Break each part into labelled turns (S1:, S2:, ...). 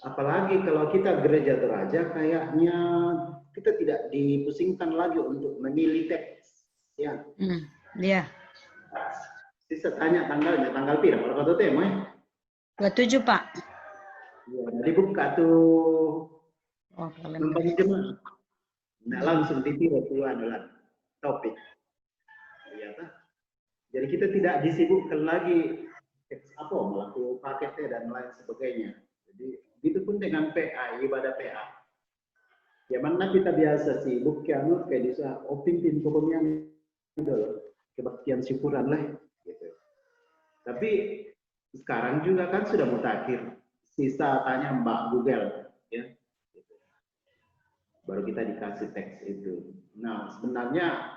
S1: Apalagi kalau kita gereja Toraja, kayaknya kita tidak dipusingkan lagi untuk memilih teks. Ya.
S2: Iya.
S1: Bisa tanya tanggalnya, tanggal pira? Kalau kata temo ya?
S2: 27, Pak.
S1: Ya, jadi buka tuh
S2: Oh,
S1: nomor jemaah. Nah, langsung ditiru tuan topik. Ya, jadi kita tidak disibukkan lagi apa melakukan paketnya dan lain sebagainya. Jadi begitu pun dengan PA, ibadah PA. Ya mana kita biasa sibuk kayak bisa pimpin pokoknya kebaktian syukuran lah gitu. Tapi sekarang juga kan sudah mutakhir. Sisa tanya Mbak Google ya. Gitu. Baru kita dikasih teks itu. Nah, sebenarnya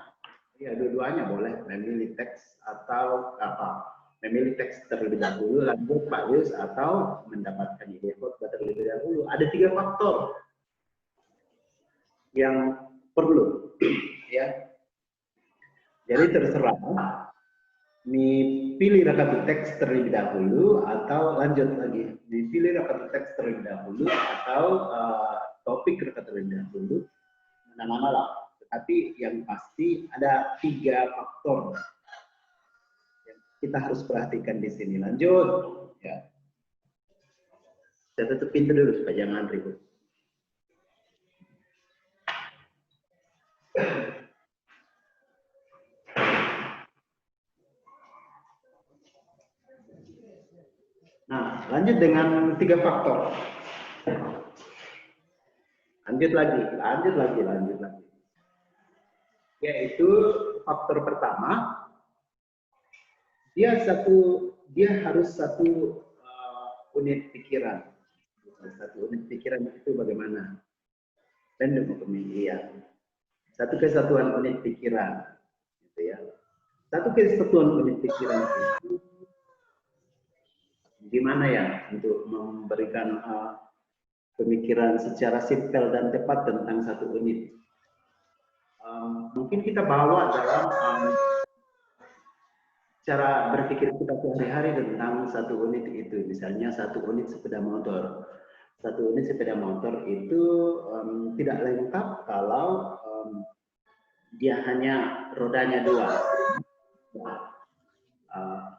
S1: ya dua-duanya boleh memilih teks atau apa? Memilih teks terlebih dahulu lanjut Pak Yus atau mendapatkan ide khotbah terlebih dahulu. Ada 3 faktor yang perlu ya. Jadi terserah pilih rakaat teks terlebih dahulu atau lanjut lagi. Dipilih rakaat teks terlebih dahulu atau topik rakaat terlebih dahulu. Mana-mana lah. Tetapi yang pasti ada 3 faktor yang kita harus perhatikan di sini. Lanjut ya. Saya tutup pintu dulu supaya jangan ribut. Nah, lanjut dengan 3 faktor. Lanjut lagi. Yaitu faktor pertama, dia harus satu unit pikiran. Satu unit pikiran itu bagaimana? Dan pemilihan. Satu kesatuan unit pikiran, gitu ya. Satu kesatuan unit pikiran itu gimana ya untuk memberikan pemikiran secara simpel dan tepat tentang satu unit. Mungkin kita bawa dalam cara berpikir kita sehari-hari tentang satu unit itu. Misalnya satu unit sepeda motor. Satu unit sepeda motor itu tidak lengkap kalau dia hanya rodanya 2.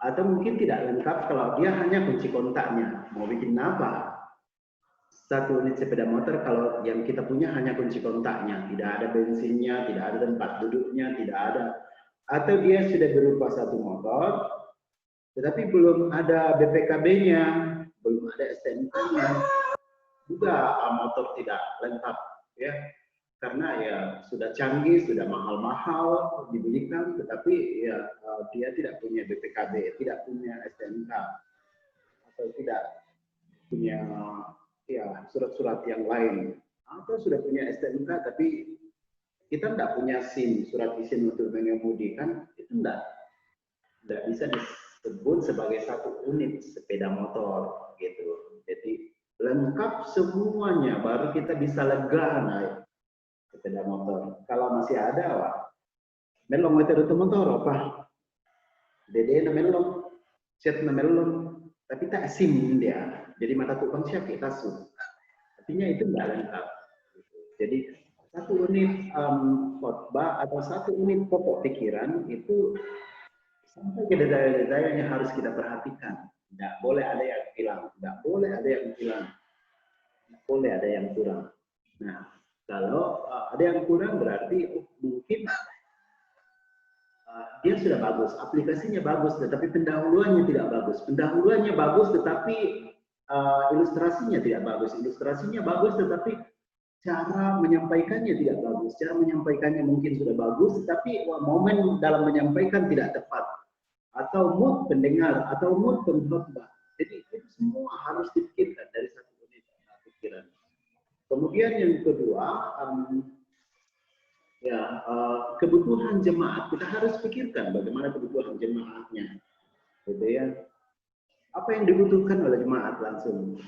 S1: Atau mungkin tidak lengkap kalau dia hanya kunci kontaknya. Mau bikin apa? Satu unit sepeda motor kalau yang kita punya hanya kunci kontaknya, tidak ada bensinnya, tidak ada tempat duduknya, tidak ada. Atau dia sudah berupa satu motor, tetapi belum ada BPKB-nya, belum ada STNK-nya, juga motor tidak lengkap, ya. Karena ya sudah canggih, sudah mahal-mahal dibelikan, tetapi ya dia tidak punya BPKB, tidak punya STNK, atau tidak punya ya surat-surat yang lain, atau sudah punya STNK tapi kita tidak punya SIM, surat izin untuk mengemudi, kan itu tidak bisa disebut sebagai satu unit sepeda motor gitu. Jadi lengkap semuanya baru kita bisa lega naik sepeda motor. Kalau masih ada wah melong itu motor apa dede na melong set na melong tapi tak SIM dia. Jadi mata tukang siap kita artinya itu tidak lengkap. Jadi satu unit khotbah atau satu unit pokok pikiran itu sampai ke detail-detail yang harus kita perhatikan. Tidak boleh ada yang hilang, tidak boleh ada yang hilang, tidak boleh ada yang kurang. Nah, kalau ada yang kurang berarti mungkin dia sudah bagus, aplikasinya bagus, tetapi pendahuluannya tidak bagus. Pendahuluannya bagus, tetapi ilustrasinya tidak bagus. Ilustrasinya bagus, tetapi cara menyampaikannya tidak bagus. Cara menyampaikannya mungkin sudah bagus, tetapi momen dalam menyampaikan tidak tepat. Atau mood pendengar, atau mood pengkhotbah. Jadi itu semua harus dipikirkan dari satu unit pikiran. Kemudian yang kedua, kebutuhan jemaat. Kita harus pikirkan bagaimana kebutuhan jemaatnya. Gitu ya. Apa yang dibutuhkan oleh jemaat langsung?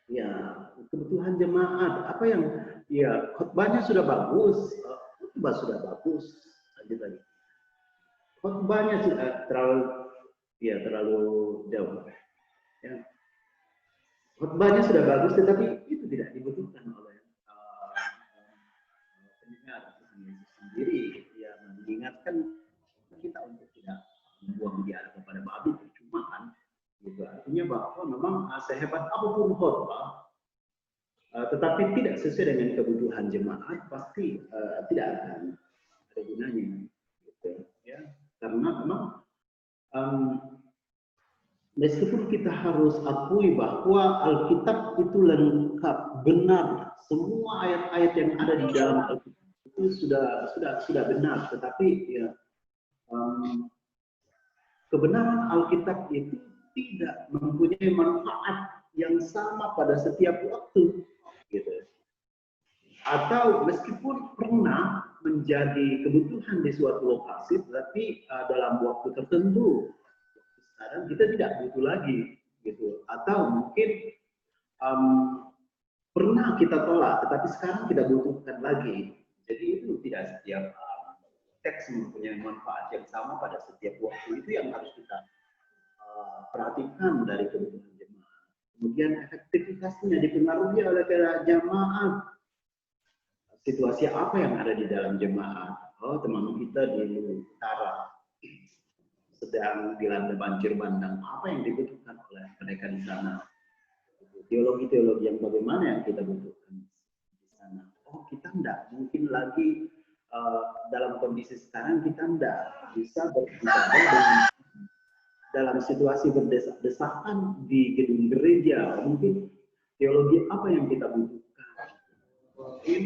S1: Ya, kebutuhan jemaat. Apa yang ya khotbahnya sudah bagus, khotbah sudah bagus. Lanjut lagi. Khotbahnya sudah terlalu jauh. Ya. khotbahnya sudah bagus, tetapi itu tidak dibutuhkan oleh pendengar Tuhan Yesus sendiri. Ya, mengingatkan kita untuk tidak membuang dia kepada babi percumaan. Gitu. Artinya bahwa memang sehebat apapun khotbah, tetapi tidak sesuai dengan kebutuhan jemaat, pasti tidak akan ada gunanya. Gitu, ya. Karena memang meskipun kita harus akui bahwa Alkitab itu lengkap, benar, semua ayat-ayat yang ada di dalam Alkitab itu sudah benar, tetapi ya, kebenaran Alkitab itu tidak mempunyai manfaat yang sama pada setiap waktu, gitu. Atau meskipun pernah menjadi kebutuhan di suatu lokasi, tetapi dalam waktu tertentu, sekarang kita tidak butuh lagi, gitu. Atau mungkin pernah kita tolak, tetapi sekarang tidak butuhkan lagi. Jadi itu tidak setiap teks mempunyai manfaat yang sama pada setiap waktu. Itu yang harus kita perhatikan dari kebutuhan jemaat. Kemudian efektivitasnya dipengaruhi oleh jemaat. Situasi apa yang ada di dalam jemaat? Oh, teman kita di utara sedang dilanda banjir bandang. Apa yang dibutuhkan oleh mereka di sana? Teologi-teologi yang bagaimana yang kita butuhkan di sana? Oh, kita enggak. Mungkin lagi dalam kondisi sekarang kita enggak bisa berbicara dalam situasi berdesak-desakan di gedung gereja. Mungkin teologi apa yang kita butuhkan? Mungkin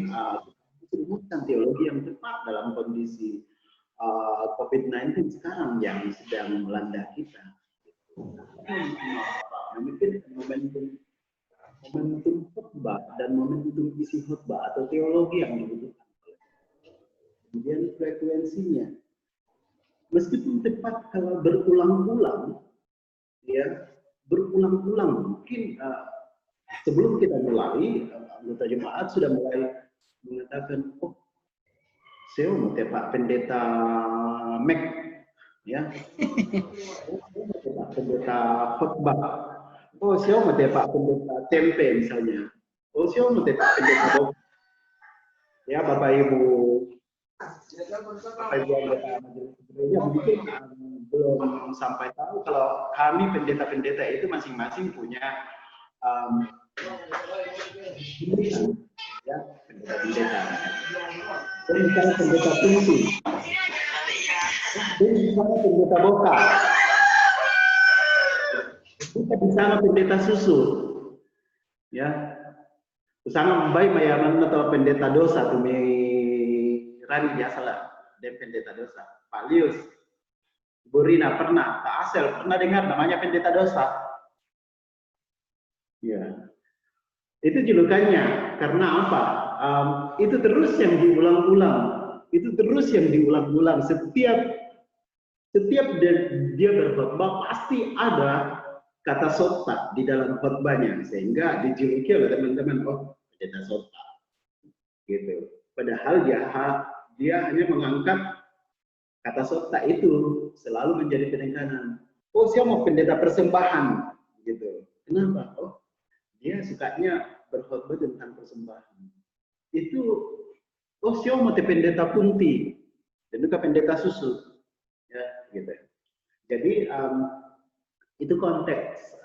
S1: rumuskan teologi yang tepat dalam kondisi COVID-19 sekarang yang sedang melanda kita. Mungkin momentum khotbah dan momentum isi khotbah atau teologi yang dibutuhkan. Kemudian frekuensinya, meskipun tepat kalau berulang-ulang, ya berulang-ulang mungkin sebelum kita mulai anggota jemaat sudah mulai mengatakan, oh, saya mau tepak pendeta Mac, ya, pendeta khotbah. Oh, saya mau tepak pendeta tempe misalnya. Oh, saya mau tepak pendeta Bob. Ya, Bapak Ibu, Bapak Ibu anggota majelis gereja mungkin belum sampai tahu kalau kami pendeta-pendeta itu masing-masing punya ya, pendeta-pendeta. Jadi misalnya pendeta fungsi, jadi misalnya pendeta boka, kita bersama pendeta susu, ya, bersama membaik mayaman atau pendeta dosa, tumi rani biasa lah, dan pendeta dosa. Pak Lius, Bu Rina pernah, Pak Asel pernah dengar namanya pendeta dosa? Ya. Itu julukannya, karena apa? Itu terus yang diulang-ulang, itu terus yang diulang-ulang. Setiap dia berkhotbah pasti ada kata sota di dalam khotbahnya, sehingga dijuluki oleh teman-teman, oh, pendeta sota, gitu. Padahal dia hanya mengangkat kata sota itu selalu menjadi penekanan. Oh, saya mau pendeta persembahan, gitu. Kenapa? Oh, dia sukanya berkhotbah tentang persembahan. Itu, oh, saya mau pendeta punti, dan juga pendeta susu, ya, gitu. Jadi itu konteks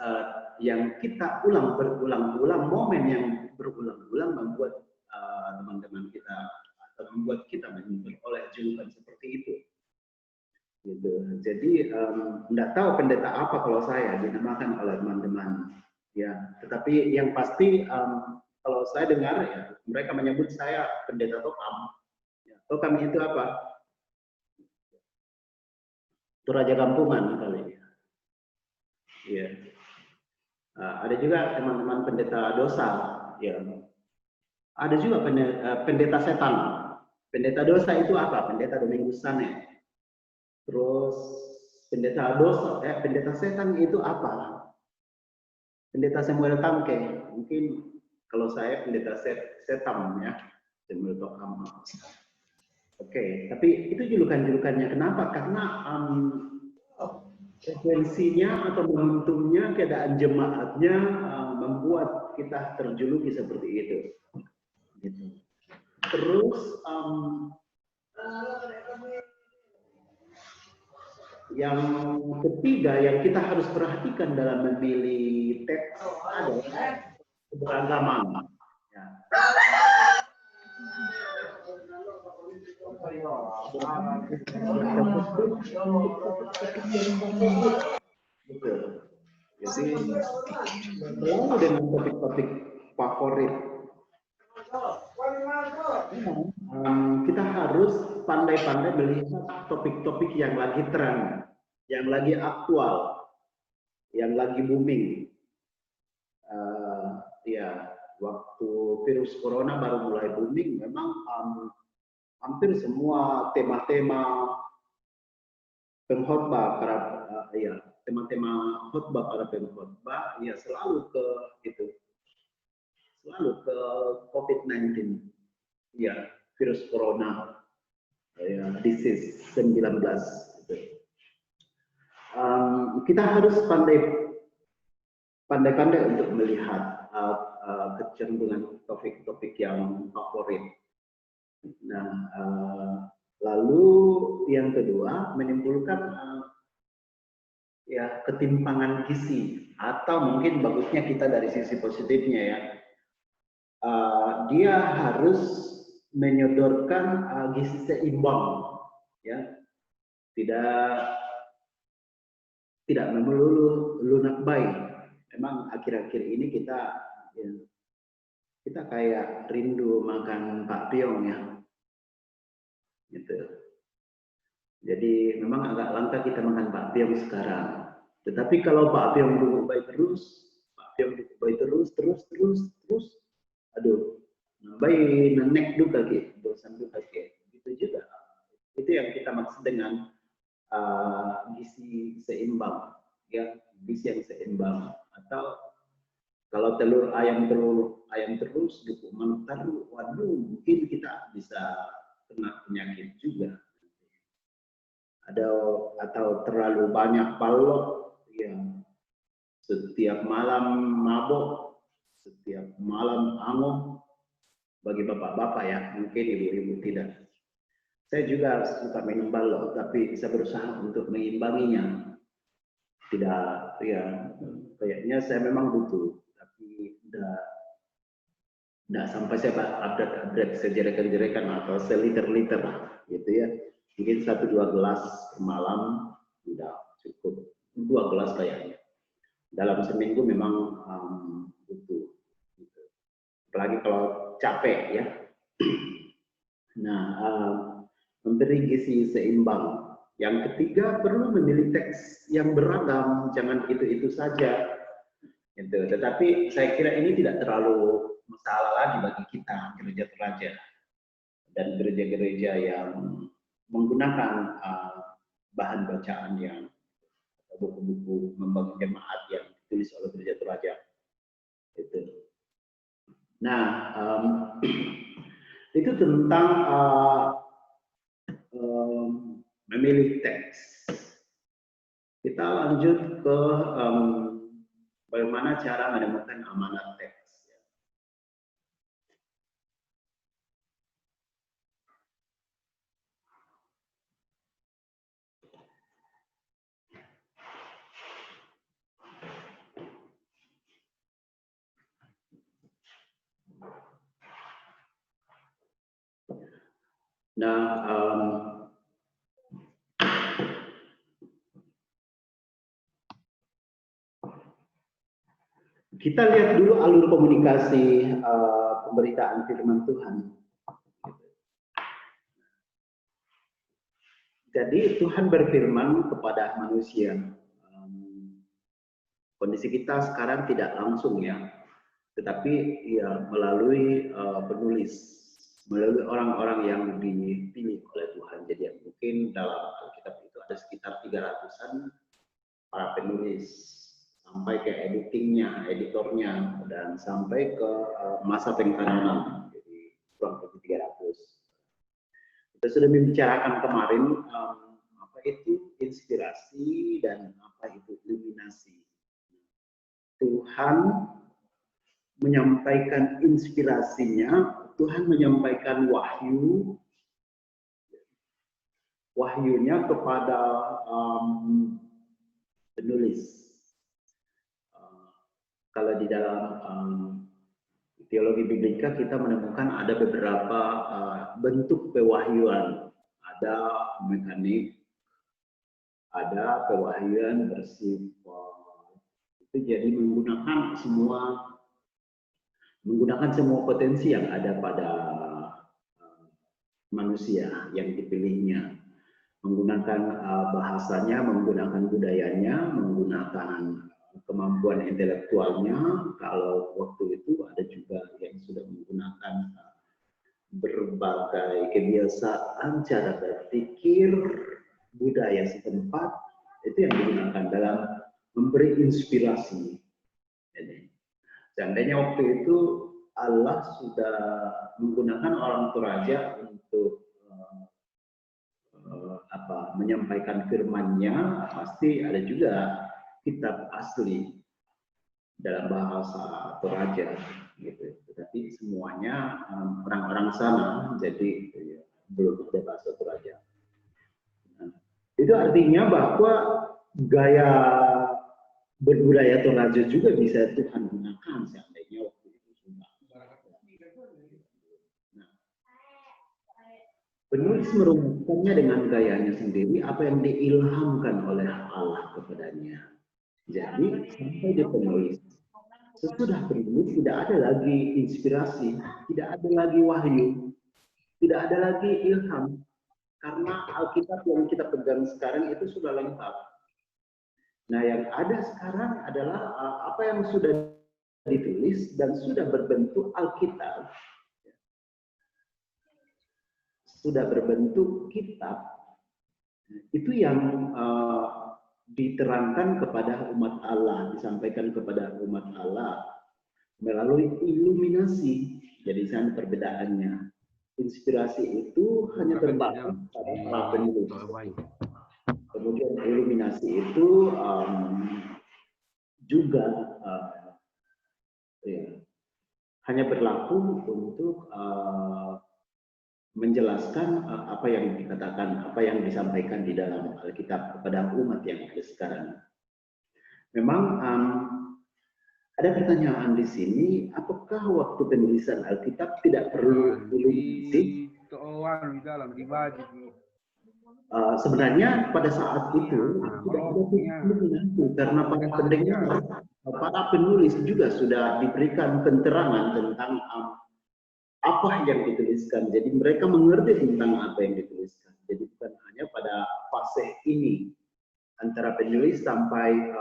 S1: yang kita ulang berulang-ulang, momen yang berulang-ulang membuat teman-teman kita atau membuat kita memperoleh julukan seperti itu. Gitu. Jadi tidak tahu pendeta apa kalau saya dinamakan oleh teman-teman. Ya, tetapi yang pasti kalau saya dengar ya mereka menyebut saya pendeta Tokam. Ya, Tokam itu apa? Itu raja kampungan kali. Ya. Ada juga teman-teman pendeta dosa. Ya. Ada juga pendeta setan. Pendeta dosa itu apa? Pendeta Domingus Sane. Terus pendeta dosa, pendeta setan itu apa? Pendeta Samuel Tangke, mungkin kalau saya pendeta setam ya, Samuel Tokam. Oke, tapi itu julukan-julukannya. Kenapa? Karena frekuensinya atau momentumnya, keadaan jemaatnya membuat kita terjuluki seperti itu. Gitu. Terus yang ketiga yang kita harus perhatikan dalam memilih teks adalah keberagaman. Ya. Gitu. Jadi selalu dengan topik-topik favorit. Kita harus pandai-pandai melihat topik-topik yang lagi tren, yang lagi aktual, yang lagi booming. Ya, waktu virus corona baru mulai booming, memang hampir semua tema-tema pengkhotbah para ya tema-tema khotbah para pengkhotbah ya selalu ke itu, selalu ke COVID-19, ya virus corona, ya disease 19. Kita harus pandai-pandai untuk melihat kecenderungan topik-topik yang favorit. Nah, lalu yang kedua menimbulkan ya ketimpangan gizi, atau mungkin bagusnya kita dari sisi positifnya ya, dia harus menyodorkan gizi seimbang, ya, tidak melulu lunak bayi. Memang akhir-akhir ini kita kayak rindu makan bakpiong ya, gitu. Jadi memang agak langka kita makan bakpiong sekarang. Tetapi kalau bakpiong duduk baik terus, aduh, baik nenek duka gitu, bosan duka gitu juga. Itu yang kita maksud dengan gizi seimbang, ya, gizi yang seimbang. Atau kalau telur ayam terus gitu, taruh, waduh, mungkin kita bisa kena penyakit juga. Atau terlalu banyak balok, ya, setiap malam mabok, setiap malam angum, bagi bapak-bapak ya, mungkin ibu-ibu tidak. Saya juga suka minum balok, tapi saya berusaha untuk mengimbanginya. Tidak, ya, kayaknya saya memang butuh, tapi tidak sampai saya update sejerikan-jerikan atau seliter-liter gitu ya. Mungkin 1-2 gelas per malam sudah cukup. 2 gelas kayaknya. Dalam seminggu memang butuh. Gitu. Apalagi kalau capek ya. Nah, memberi gizi seimbang. Yang ketiga, perlu memilih teks yang beragam, jangan itu-itu saja. Gitu. Tetapi saya kira ini tidak terlalu masalah lagi bagi kita, gereja teraja dan gereja-gereja yang menggunakan bahan bacaan yang buku-buku membangun jemaat yang ditulis oleh gereja teraja. Itu. Nah, itu tentang memilih teks. Kita lanjut ke bagaimana cara menemukan amanat teks. Nah, kita lihat dulu alur komunikasi pemberitaan firman Tuhan. Jadi Tuhan berfirman kepada manusia. Kondisi kita sekarang tidak langsung ya, tetapi ya melalui penulis, melalui orang-orang yang dipilih oleh Tuhan. Jadi mungkin dalam Alkitab itu ada sekitar 300-an para penulis, sampai ke editornya, dan sampai ke masa pengkanan. Jadi kurang lebih 300. Kita sudah membicarakan kemarin apa itu inspirasi dan apa itu iluminasi. Tuhan menyampaikan inspirasinya, Tuhan menyampaikan wahyunya kepada penulis. Kalau di dalam teologi biblika kita menemukan ada beberapa bentuk pewahyuan. Ada mekanik, ada pewahyuan bersifat itu jadi menggunakan semua potensi yang ada pada manusia yang dipilihnya, menggunakan bahasanya, menggunakan budayanya, menggunakan kemampuan intelektualnya. Kalau waktu itu ada juga yang sudah menggunakan berbagai kebiasaan, cara berpikir, budaya setempat, itu yang digunakan dalam memberi inspirasi. Jadi, seandainya waktu itu Allah sudah menggunakan orang Toraja untuk menyampaikan firman-Nya, pasti ada juga kitab asli dalam bahasa Toraja, gitu. Tetapi semuanya orang-orang sana, jadi belum ada bahasa Toraja. Nah, itu artinya bahwa gaya berbudaya Toraja juga bisa Tuhan gunakan seandainya waktu itu sudah. Nah, penulis merumuskannya dengan gayanya sendiri, apa yang diilhamkan oleh Allah kepadanya. Jadi sampai di penulis, sesudah penulis tidak ada lagi inspirasi, tidak ada lagi wahyu, tidak ada lagi ilham, karena Alkitab yang kita pegang sekarang itu sudah lengkap. Nah, yang ada sekarang adalah apa yang sudah ditulis dan sudah berbentuk Alkitab, sudah berbentuk kitab, itu yang diterangkan kepada umat Allah, disampaikan kepada umat Allah melalui iluminasi. Jadi sana perbedaannya. Inspirasi itu hanya terbatas pada para penulis. Kemudian iluminasi itu juga hanya berlaku untuk menjelaskan apa yang dikatakan, apa yang disampaikan di dalam Alkitab kepada umat yang ada sekarang. Memang ada pertanyaan di sini, apakah waktu penulisan Alkitab tidak perlu iluminasi? Sebenarnya pada saat itu tidak ada iluminasi karena para pendengar, para penulis juga sudah diberikan penerangan tentang apa yang dituliskan. Jadi mereka mengerti tentang apa yang dituliskan. Jadi bukan hanya pada fase ini antara penulis sampai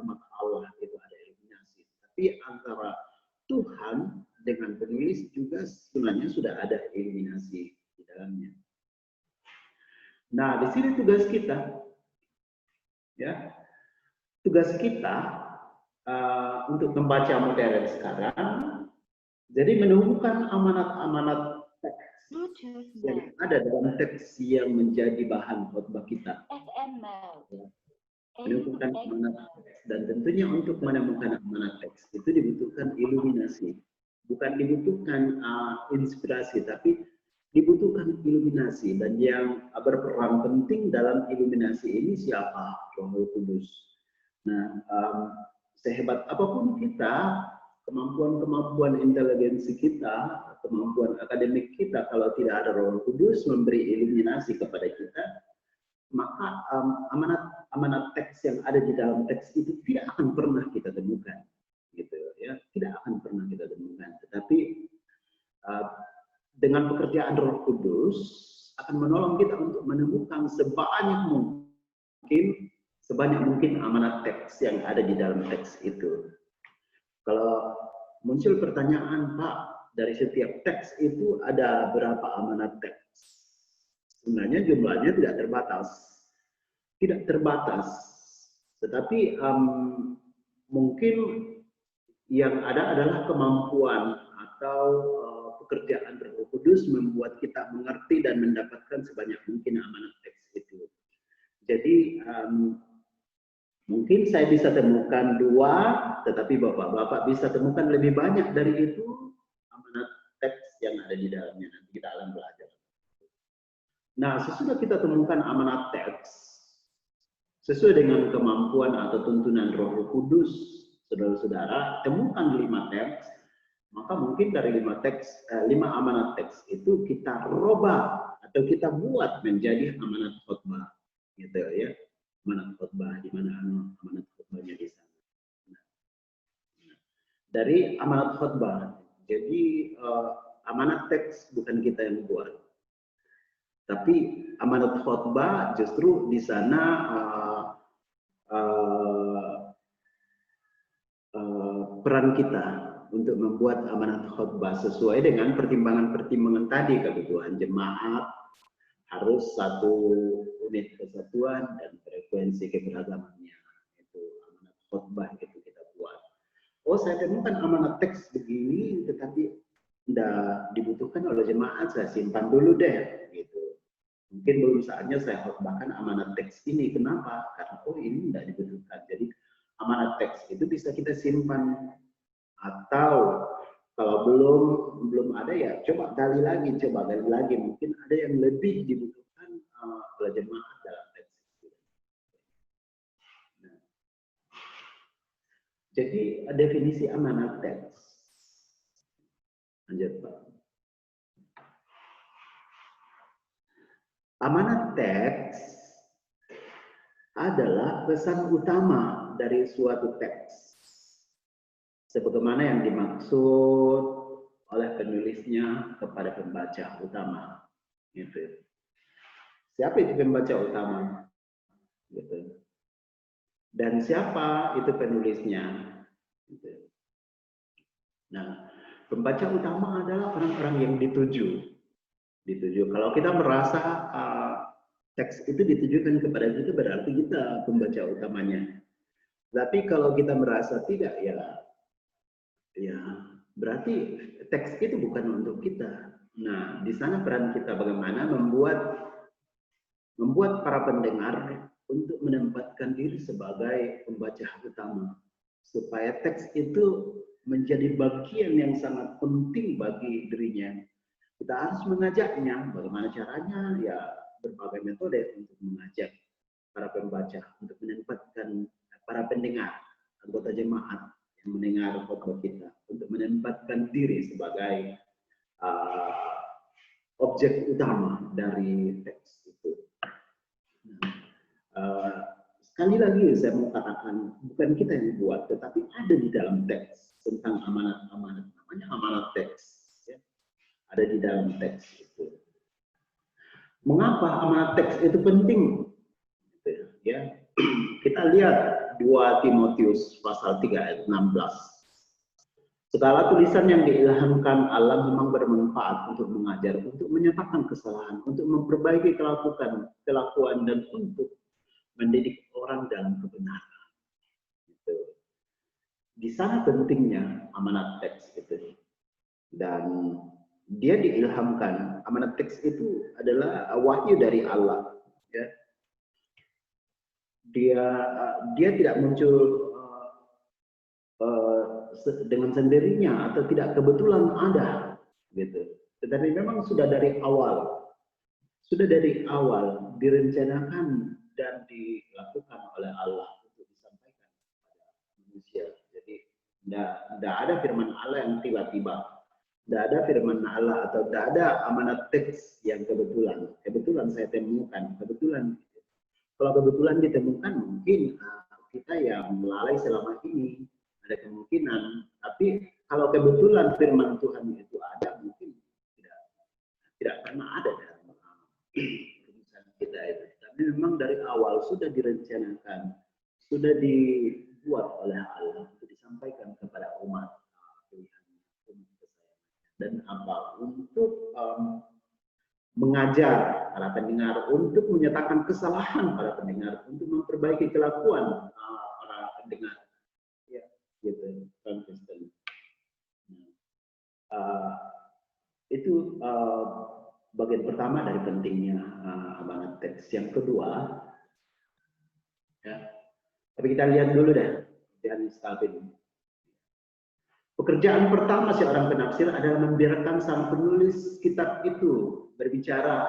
S1: umat Allah itu ada iluminasi, tapi antara Tuhan dengan penulis juga sebenarnya sudah ada iluminasi di dalamnya. Nah, di sini tugas kita, ya, tugas kita untuk membaca modern sekarang, jadi menemukan amanat-amanat teks yang ada dalam teks yang menjadi bahan khotbah kita. Menemukan amanat teks, dan tentunya untuk menemukan amanat teks itu dibutuhkan iluminasi, bukan dibutuhkan inspirasi, tapi dibutuhkan iluminasi. Dan yang berperan penting dalam iluminasi ini siapa? Roh Kudus. Nah, sehebat apapun kita, kemampuan inteligensi kita, kemampuan akademik kita, kalau tidak ada Roh Kudus memberi iluminasi kepada kita, maka amanat teks yang ada di dalam teks itu tidak akan pernah kita temukan, gitu ya, tidak akan pernah kita temukan. Tetapi dengan pekerjaan Roh Kudus akan menolong kita untuk menemukan sebanyak mungkin amanat teks yang ada di dalam teks itu. Kalau muncul pertanyaan, Pak, dari setiap teks itu ada berapa amanat teks? Sebenarnya jumlahnya tidak terbatas. Tetapi mungkin yang ada adalah kemampuan atau pekerjaan Roh Kudus membuat kita mengerti dan mendapatkan sebanyak mungkin amanat teks itu. Jadi Mungkin saya bisa temukan 2, tetapi Bapak-Bapak bisa temukan lebih banyak dari itu amanat teks yang ada di dalamnya. Nanti kita akan belajar. Nah, sesudah kita temukan amanat teks, sesuai dengan kemampuan atau tuntunan Roh Kudus, saudara-saudara, temukan 5 teks, maka mungkin dari 5 amanat teks itu kita robah atau kita buat menjadi amanat khotbah, gitu ya. Amanat khotbah, di mana amanat khotbahnya di sana. Dari amanat khotbah, jadi amanat teks bukan kita yang buat, tapi amanat khotbah justru di sana peran kita untuk membuat amanat khotbah sesuai dengan pertimbangan-pertimbangan tadi, kebutuhan jemaat, harus satu unit kesatuan dan frekuensi keberagamannya. Itu amanat khotbah itu kita buat. Oh, saya temukan amanat teks begini, tetapi tidak dibutuhkan oleh jemaat, saya simpan dulu deh, gitu. Mungkin belum saatnya saya khotbahkan amanat teks ini. Kenapa? Karena oh ini tidak dibutuhkan. Jadi amanat teks itu bisa kita simpan, atau kalau belum ada ya coba gali lagi, mungkin ada yang lebih dibutuhkan oleh jemaat dalam teks itu. Nah, jadi definisi amanat teks. Lanjut, Pak. Amanat teks adalah pesan utama dari suatu teks, sebagaimana yang dimaksud oleh penulisnya kepada pembaca utama. Gitu. Siapa itu pembaca utama? Gitu. Dan siapa itu penulisnya? Gitu. Nah, pembaca utama adalah orang-orang yang dituju. Kalau kita merasa teks itu ditujukan kepada kita, berarti kita pembaca utamanya. Tapi kalau kita merasa tidak, ya berarti teks itu bukan untuk kita. Nah, di sana peran kita bagaimana membuat para pendengar untuk menempatkan diri sebagai pembaca utama, supaya teks itu menjadi bagian yang sangat penting bagi dirinya. Kita harus mengajaknya. Bagaimana caranya? Ya berbagai metode untuk mengajak para pembaca untuk menempatkan para pendengar, anggota jemaat yang mendengar khotbah kita, untuk menempatkan diri sebagai objek utama dari teks itu. Sekali lagi saya mau katakan, bukan kita yang buat, tetapi ada di dalam teks tentang amanat-amanat, namanya amanat teks. Ya. Ada di dalam teks itu. Mengapa amanat teks itu penting? Ya, kita lihat 2 Timotius pasal 3 ayat 16. Segala tulisan yang diilhamkan Allah memang bermanfaat untuk mengajar, untuk menyatakan kesalahan, untuk memperbaiki kelakuan, dan untuk mendidik orang dalam kebenaran. Gitu. Di sana pentingnya amanat teks itu. Dan dia diilhamkan. Amanat teks itu adalah wahyu dari Allah. Ya. Dia tidak muncul dengan sendirinya atau tidak kebetulan ada, gitu. Tetapi memang sudah dari awal direncanakan dan dilakukan oleh Allah untuk disampaikan kepada manusia. Jadi tidak ada firman Allah yang tiba-tiba, tidak ada firman Allah atau tidak ada amanat teks yang kebetulan saya temukan, kalau kebetulan ditemukan mungkin kita yang melalai selama ini ada kemungkinan, tapi kalau kebetulan firman Tuhan itu ada, mungkin tidak pernah ada dalam urusan kita itu. Tapi memang dari awal sudah direncanakan, sudah dibuat oleh Allah untuk disampaikan kepada umat dan apa untuk mengajar para pendengar, untuk menyatakan kesalahan para pendengar, untuk memperbaiki kelakuan para pendengar. Ya, gitu, Kristen. Itu bagian pertama dari pentingnya amanat teks. Yang kedua, ya, Tapi kita lihat dulu deh, Johannes Calvin. Pekerjaan pertama seorang penafsir adalah membiarkan sang penulis kitab itu berbicara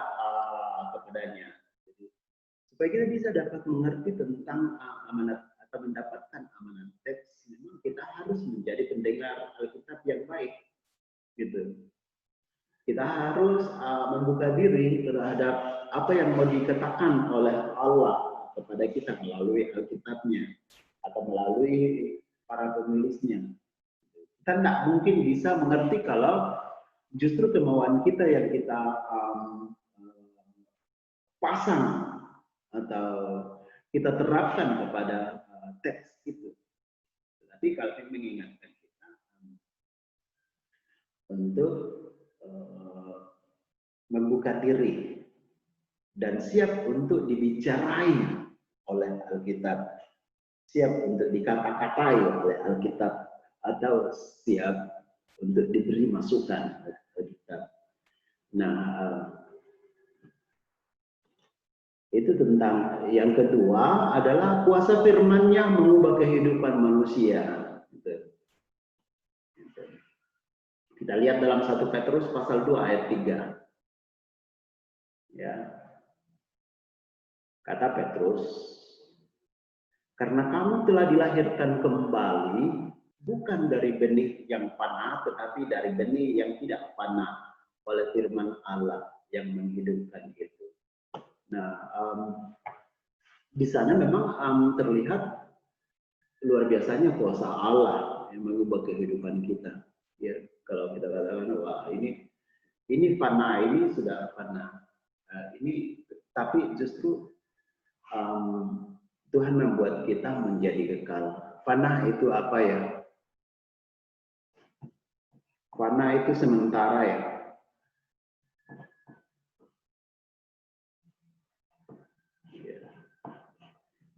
S1: kepadanya. Jadi, supaya kita bisa dapat mengerti tentang amanat atau mendapatkan amanat teks, memang kita harus menjadi pendengar Alkitab yang baik, gitu. Kita harus membuka diri terhadap apa yang mau dikatakan oleh Allah kepada kita melalui Alkitabnya atau melalui para penulisnya. Kita tidak mungkin bisa mengerti kalau justru kemauan kita yang kita pasang atau kita terapkan kepada teks itu. Tapi Calvin mengingatkan kita untuk membuka diri dan siap untuk dibicarain oleh Alkitab, siap untuk dikata-katai oleh Alkitab, atau siap untuk diberi masukan oleh Alkitab. Nah, itu tentang yang kedua adalah kuasa firman-Nya mengubah kehidupan manusia. Kita lihat dalam 1 Petrus pasal 2 ayat 3. Ya. Kata Petrus, karena kamu telah dilahirkan kembali bukan dari benih yang panah, tetapi dari benih yang tidak panah oleh firman Allah yang menghidupkan itu. Nah, di sana memang terlihat luar biasanya kuasa Allah yang mengubah kehidupan kita. Ya, kalau kita katakan, wah ini panah, ini sudah panah, ini tapi justru Tuhan membuat kita menjadi kekal. Panah itu apa ya? Panah itu sementara ya.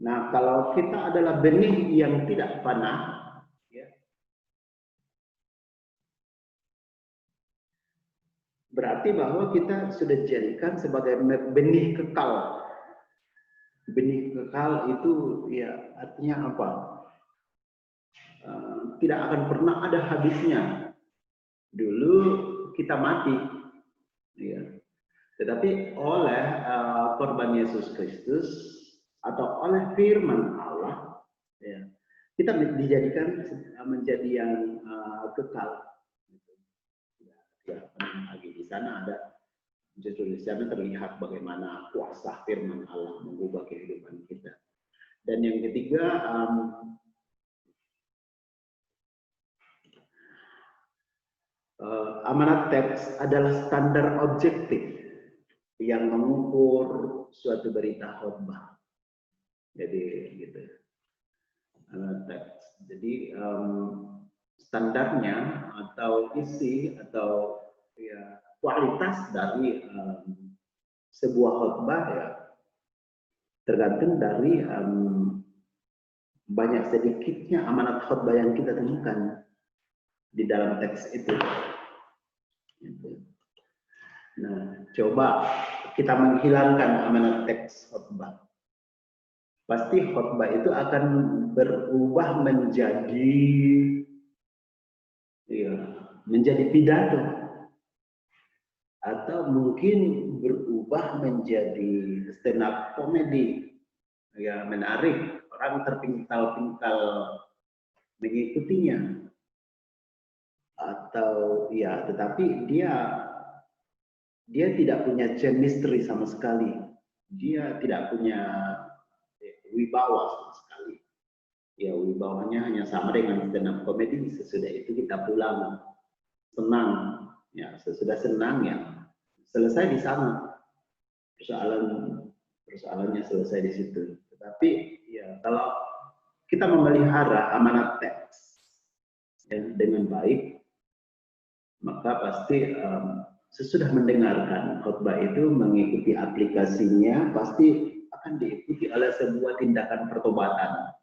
S1: Nah, kalau kita adalah benih yang tidak panah, ya, berarti bahwa kita sudah dijadikan sebagai benih kekal. Benih kekal itu ya artinya apa? Tidak akan pernah ada habisnya. Dulu kita mati, ya. Tetapi oleh korban Yesus Kristus atau oleh firman Allah, ya, kita dijadikan menjadi yang kekal. Ya, lagi di sana ada, justru di sana terlihat bagaimana kuasa firman Allah mengubah kehidupan kita. Dan yang ketiga, amanat teks adalah standar objektif yang mengukur suatu berita khotbah. Jadi gitu. Amanat teks. Jadi standarnya atau isi atau ya, kualitas dari sebuah khotbah ya tergantung dari banyak sedikitnya amanat khotbah yang kita temukan di dalam teks itu. Nah, coba kita menghilangkan amanat teks khotbah. Pasti khotbah itu akan berubah menjadi menjadi pidato, atau mungkin berubah menjadi stand up comedy, ya menarik, orang terpingkal-pingkal mengikutinya, atau ya tetapi dia tidak punya chemistry sama sekali, dia tidak punya wibawa sama sekali. Ya wibawanya hanya sama dengan stand up comedy. Sesudah itu kita pulang senang, ya sesudah senang ya selesai di sana, persoalannya selesai di situ. Tetapi ya kalau kita memelihara amanat teks ya, dengan baik, maka pasti sesudah mendengarkan khotbah itu mengikuti aplikasinya pasti akan diikuti oleh sebuah tindakan pertobatan.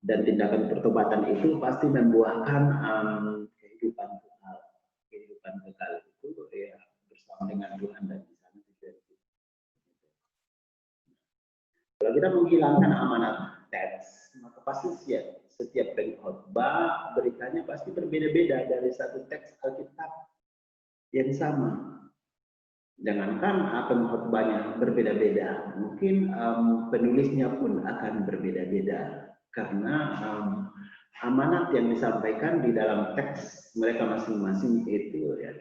S1: Dan tindakan pertobatan itu pasti membuahkan kehidupan kekal. Kehidupan kekal itu ya bersama dengan Tuhan dan di sana juga. Kalau kita menghilangkan amanat teks, pasti setiap pengkhotbah beritanya pasti berbeda-beda dari satu teks Alkitab yang sama. Jangankan pengkhotbahnya berbeda-beda, mungkin penulisnya pun akan berbeda-beda karena amanat yang disampaikan di dalam teks mereka masing-masing itu ya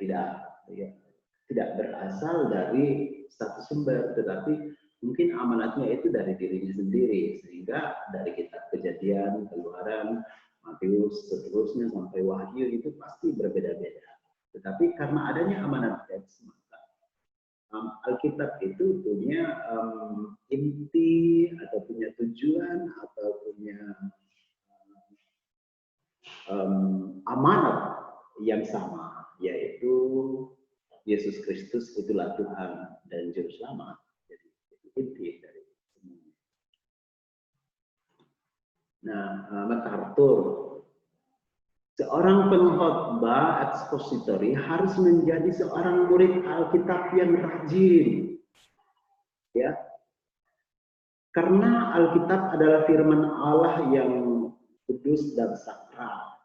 S1: tidak berasal dari satu sumber, tetapi mungkin amanatnya itu dari dirinya sendiri, sehingga dari kitab Kejadian, Keluaran, Matius, seterusnya sampai Wahyu itu pasti berbeda-beda. Tetapi karena adanya amanat teks, maka Alkitab itu punya inti atau punya tujuan atau punya amanat yang sama, yaitu Yesus Kristus itulah Tuhan dan Juru Selamat. Jadi inti dari semuanya. Nah, MacArthur, seorang pengkhotbah ekspositori harus menjadi seorang murid Alkitab yang rajin, ya, karena Alkitab adalah firman Allah yang kudus dan sakral.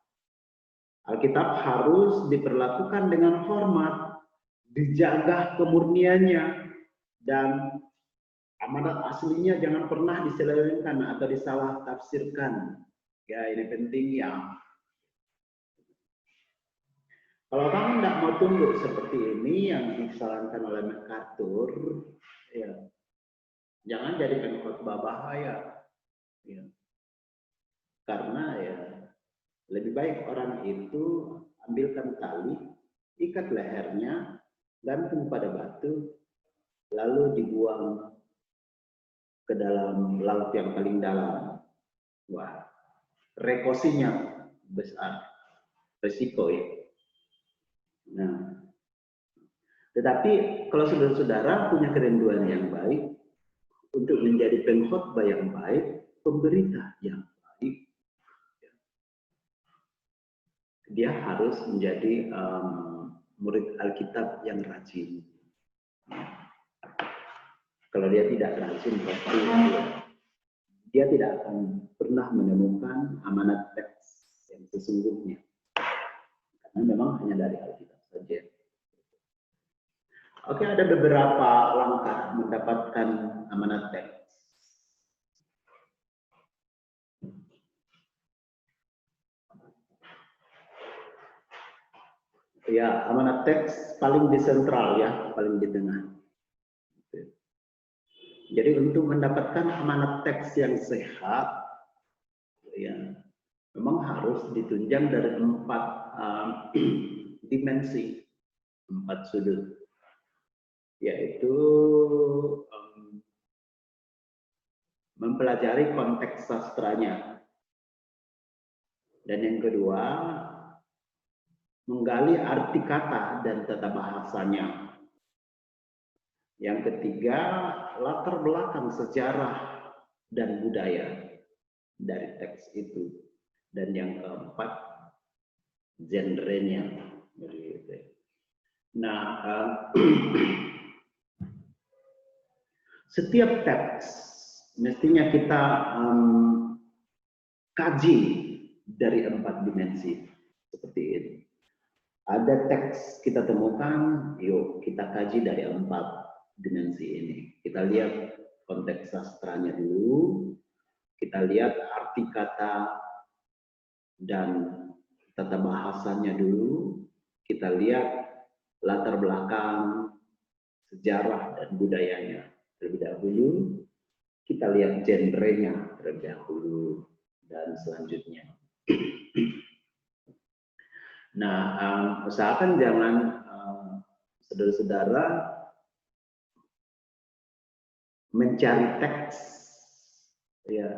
S1: Alkitab harus diperlakukan dengan hormat, dijaga kemurniannya, dan amanat aslinya jangan pernah diselewengkan atau disalah tafsirkan. Ya, ini penting ya. Kalau kamu tidak mau tunduk seperti ini yang disarankan oleh MacArthur, ya, jangan jadi pengkhotbah bahaya. Ya. Karena ya lebih baik orang itu ambilkan tali, ikat lehernya, gantung pada batu, lalu dibuang ke dalam laut yang paling dalam. Wah, rekosinya besar, resiko ya. Nah, tetapi kalau saudara-saudara punya kerinduan yang baik untuk menjadi pengkhotbah yang baik, pemberita yang baik, dia harus menjadi murid Alkitab yang rajin. Kalau dia tidak rajin, pasti dia tidak akan pernah menemukan amanat teks yang sesungguhnya. Karena memang hanya dari Alkitab saja. Oke, ada beberapa langkah mendapatkan amanat teks. Ya, amanat teks paling di sentral ya, paling di tengah. Jadi untuk mendapatkan amanat teks yang sehat, ya, memang harus ditunjang dari 4 dimensi, 4 sudut, yaitu mempelajari konteks sastranya, dan yang kedua menggali arti kata dan tata bahasanya. Yang ketiga, latar belakang sejarah dan budaya dari teks itu. Dan yang keempat, genrenya. Nah, setiap teks mestinya kita kaji dari 4 dimensi seperti ini. Ada teks kita temukan, yuk kita kaji dari 4 dimensi ini. Kita lihat konteks sastranya dulu, kita lihat arti kata dan tata bahasanya dulu, kita lihat latar belakang sejarah dan budayanya terlebih dahulu, kita lihat genrenya terlebih dahulu, dan selanjutnya. Nah, usahakan jangan saudara-saudara mencari teks ya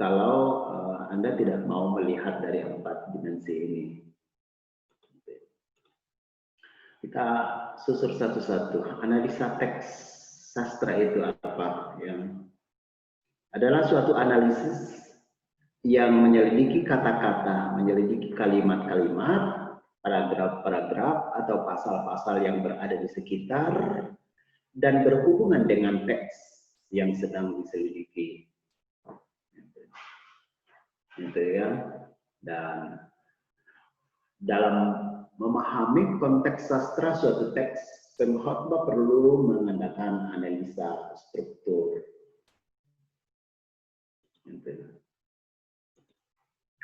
S1: kalau Anda tidak mau melihat dari 4 dimensi ini. Kita susur satu-satu. Analisa teks sastra itu apa? Yang adalah suatu analisis yang menyelidiki kata-kata, menyelidiki kalimat-kalimat, paragraf-paragraf atau pasal-pasal yang berada di sekitar dan berhubungan dengan teks yang sedang diselidiki. gitu ya. Dan dalam memahami konteks sastra suatu teks, pengkhotbah perlu mengadakan analisa struktur. Gitu.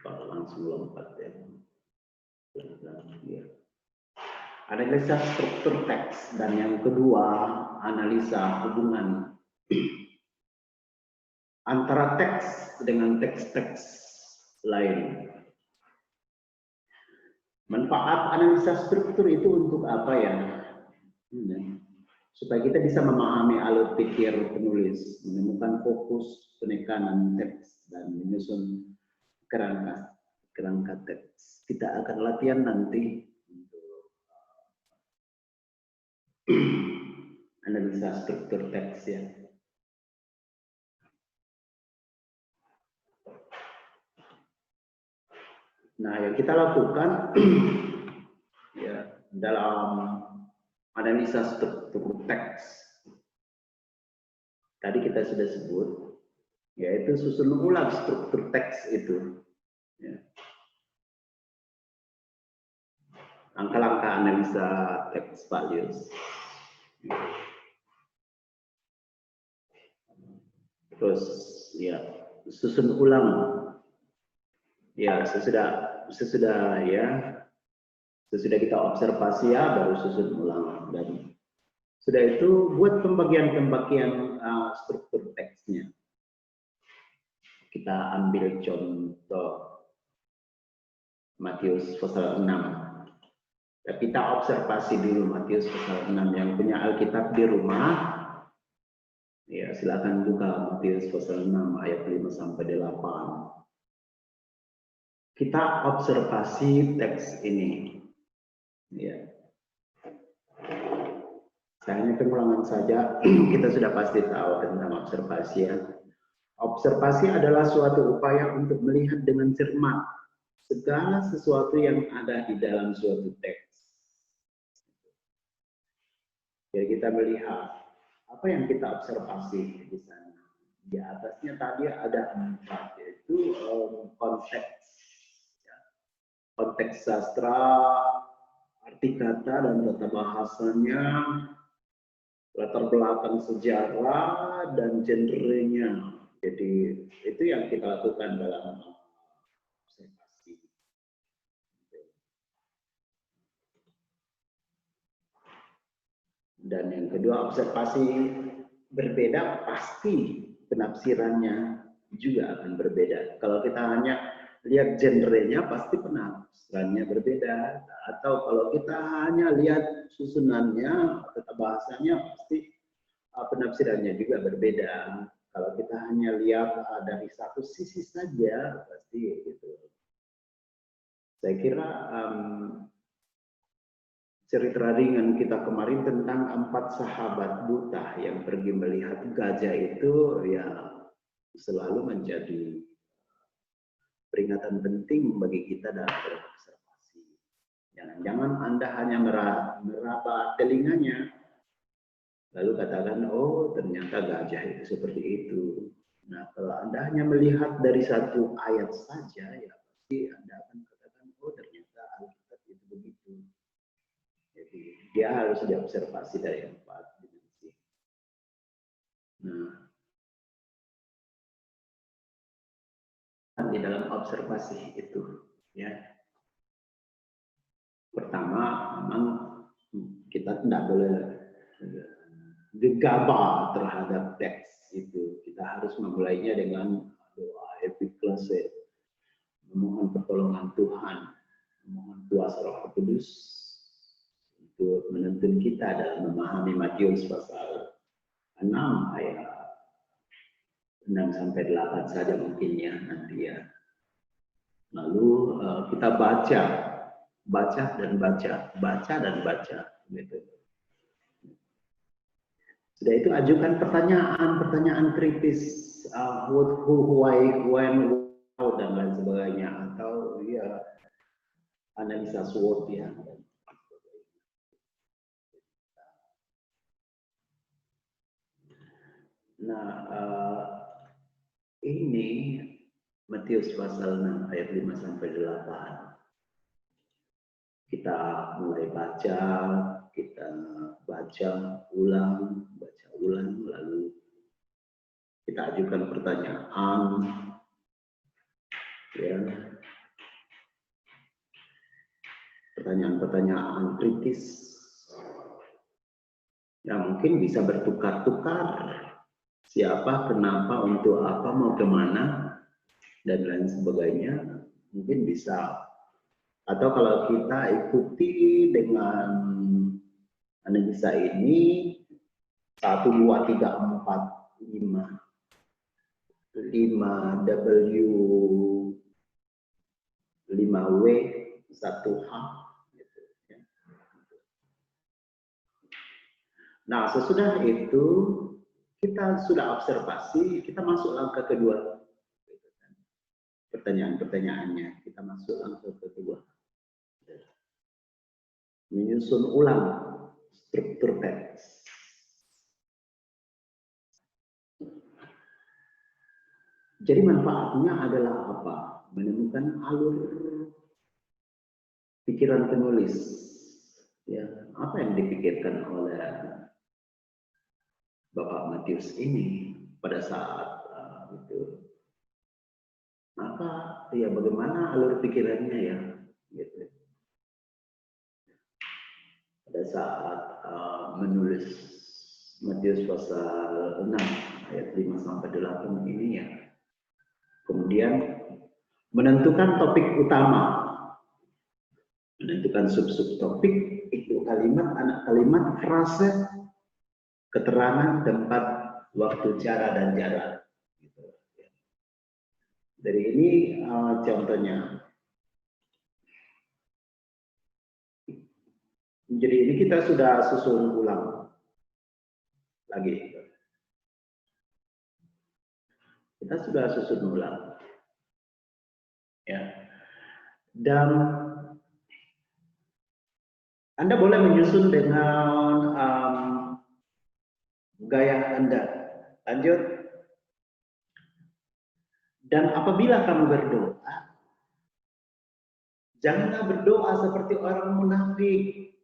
S1: Kalau langsung lompat ya. Analisa struktur teks, dan yang kedua analisa hubungan antara teks dengan teks-teks lain. Manfaat analisa struktur itu untuk apa ya? Supaya kita bisa memahami alur pikir penulis, menemukan fokus penekanan teks, dan menyusun kerangka teks. Kita akan latihan nanti untuk analisa struktur teks ya. Nah, yang kita lakukan ya dalam analisa struktur teks, tadi kita sudah sebut, yaitu susun ulang struktur teks itu. Ya. Langkah-langkah analisa teks values. Terus ya susun ulang. Ya sesudah kita observasi ya baru susun ulang, dan sudah itu buat pembagian struktur teksnya. Kita ambil contoh Matius pasal 6. Kita observasi dulu Matius pasal 6, yang punya Alkitab di rumah. Ya, silakan buka Matius pasal 6 ayat 5 sampai 8. Kita observasi teks ini. Ya. Saya hanya pengulangan saja, kita sudah pasti tahu tentang observasi ya. Observasi adalah suatu upaya untuk melihat dengan cermat segala sesuatu yang ada di dalam suatu teks. Jadi kita melihat apa yang kita observasi di sana. Di atasnya tadi ada 4, yaitu konteks. Konteks sastra, arti kata dan tata bahasanya, latar belakang sejarah, dan genrenya. Jadi itu yang kita lakukan dalam observasi. Dan yang kedua, observasi berbeda, pasti penafsirannya juga akan berbeda. Kalau kita hanya lihat genrenya, pasti penafsirannya berbeda. Atau kalau kita hanya lihat susunannya, tata bahasanya, pasti penafsirannya juga berbeda. Kalau kita hanya lihat dari satu sisi saja, pasti gitu. Saya kira cerita ringan kita kemarin tentang 4 sahabat buta yang pergi melihat gajah itu ya selalu menjadi peringatan penting bagi kita dalam berobservasi. Jangan-jangan Anda hanya meraba telinganya, lalu katakan, oh ternyata gajah itu seperti itu. Nah, kalau Anda hanya melihat dari satu ayat saja, ya pasti Anda akan katakan, oh ternyata Alkitab itu begitu. Jadi dia harus diobservasi dari 4 dimensi. Nah, di dalam observasi itu, ya. Pertama, memang kita tidak boleh gegabah terhadap teks itu. Kita harus memulainya dengan doa epiklase, memohon pertolongan Tuhan, memohon kuasa Roh Kudus untuk menuntun kita dalam memahami Matius pasal 6 ayat 6 sampai 8 saja mungkin ya nanti ya. Lalu kita baca dan baca gitu. Sudah itu ajukan pertanyaan kritis, what, who, why, when, how, dan lain sebagainya, atau ya analisa SWOT ya. Nah, ini Matius pasal 6 ayat 5 sampai 8. Kita mulai baca, kita baca ulang, lalu kita ajukan pertanyaan, ya, pertanyaan-pertanyaan kritis. Ya mungkin bisa bertukar-tukar, siapa, kenapa, untuk apa, mau kemana, dan lain sebagainya. Mungkin bisa. Atau kalau kita ikuti dengan analisa ini, 1, 2, 3, 4, 5 W, 5W, 1H. Gitu, ya. Nah, sesudah itu kita sudah observasi, kita masuk langkah kedua. Pertanyaan-pertanyaannya, kita masuk langkah kedua. Menyusun ulang struktur teks. Jadi manfaatnya adalah apa? Menemukan alur pikiran penulis. Ya, apa yang dipikirkan oleh Bapak Matius ini pada saat itu? Apa ya, bagaimana alur pikirannya ya? Gitu. Pada saat menulis Matius pasal 6 ayat 5 sampai 8 ini ya. Kemudian menentukan topik utama. Menentukan sub-sub topik, itu kalimat, anak kalimat, frase, keterangan, tempat, waktu, cara, dan jarak. Dari ini contohnya. Jadi ini kita sudah susun ulang lagi. Kita sudah susun ulang. Ya. Dan Anda boleh menyusun dengan gaya Anda. Lanjut. Dan apabila kamu berdoa, janganlah berdoa seperti orang munafik.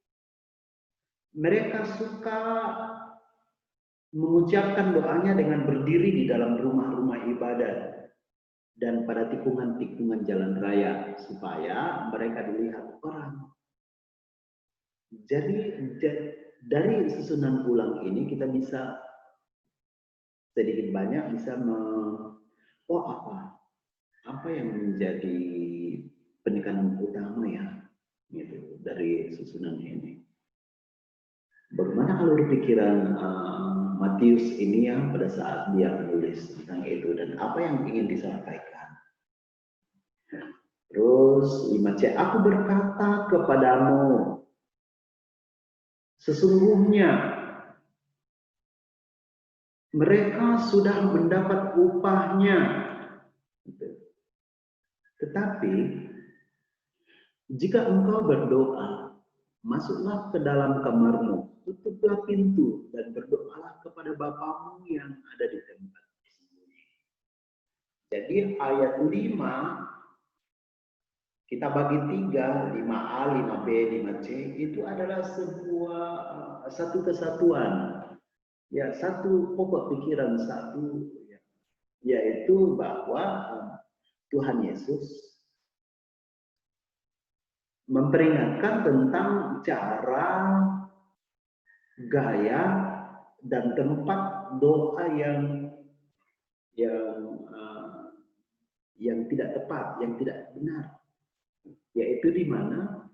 S1: Mereka suka mengucapkan doanya dengan berdiri di dalam rumah-rumah ibadat dan pada tikungan-tikungan jalan raya supaya mereka dilihat orang. Jadi dari susunan ulang ini kita bisa sedikit banyak bisa apa yang menjadi penekanan utama ya, gitu, dari susunan ini. Bagaimana alur pikiran Matius ini ya pada saat dia menulis tentang itu dan apa yang ingin disampaikan. Terus 5C, aku berkata kepadamu, sesungguhnya mereka sudah mendapat upahnya. Tetapi jika engkau berdoa, masuklah ke dalam kamarmu, tutuplah pintu dan berdoalah kepada Bapamu yang ada di tempat sembunyi. Jadi ayat 5 kita bagi 3, 5A, 5B, 5C itu adalah sebuah satu kesatuan. Ya, satu pokok pikiran satu, ya, yaitu bahwa Tuhan Yesus memperingatkan tentang cara, gaya, dan tempat doa yang tidak tepat, yang tidak benar, yaitu di mana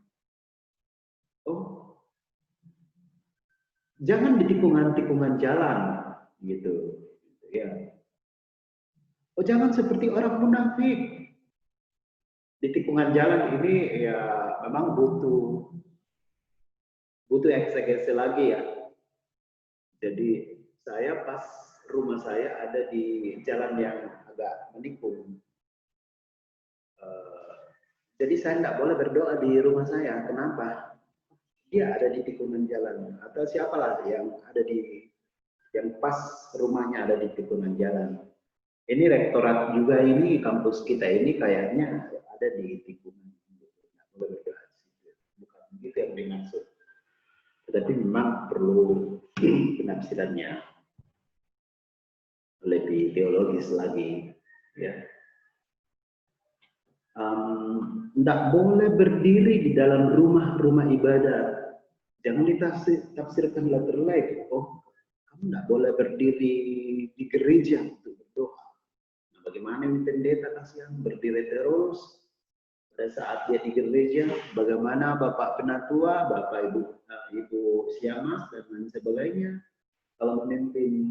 S1: jangan di tikungan-tikungan jalan, gitu, ya. Jangan seperti orang munafik. Di tikungan jalan ini ya memang butuh eksegesi lagi ya. Jadi saya pas rumah saya ada di jalan yang agak menikung. Jadi saya tidak boleh berdoa di rumah saya. Kenapa? Dia ada di tikungan jalan. Atau siapalah yang ada yang pas rumahnya ada di tikungan jalan. Ini rektorat juga ini, kampus kita ini kayaknya ada di tikungan. Nggak boleh berdoa di situ. Bukan begitu yang dimaksud. Tetapi memang perlu penafsirannya lebih teologis lagi. Ya. Tidak boleh berdiri di dalam rumah-rumah ibadat. Jangan ditafsirkan letter lain. Oh, kamu tidak boleh berdiri di gereja untuk berdoa. Nah, bagaimana ini pendeta kasihan berdiri terus pada saat dia di gereja? Bagaimana Bapak Penatua, Bapak Ibu Siamas dan lain sebagainya kalau memimpin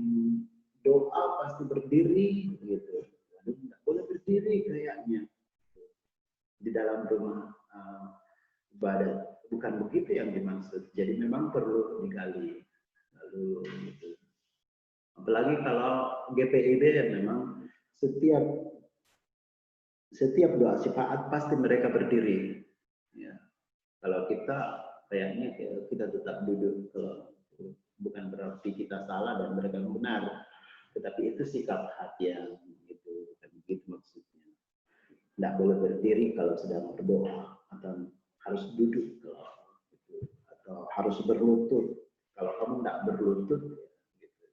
S1: doa pasti berdiri gitu. Lalu tidak boleh berdiri kayaknya di dalam rumah ibadat. Bukan begitu yang dimaksud. Jadi memang perlu digali. Lalu gitu. Apalagi kalau GPIB yang memang setiap doa syafaat pasti mereka berdiri. Ya. Kalau kita kayaknya kita tetap duduk. Kalau bukan berarti kita salah dan mereka benar, tetapi itu sikap hati yang itu bukan begitu maksudnya. Tidak boleh berdiri kalau sedang berdoa, atau harus duduk kalau gitu, atau harus berlutut. Kalau kamu tidak berlutut, gitu.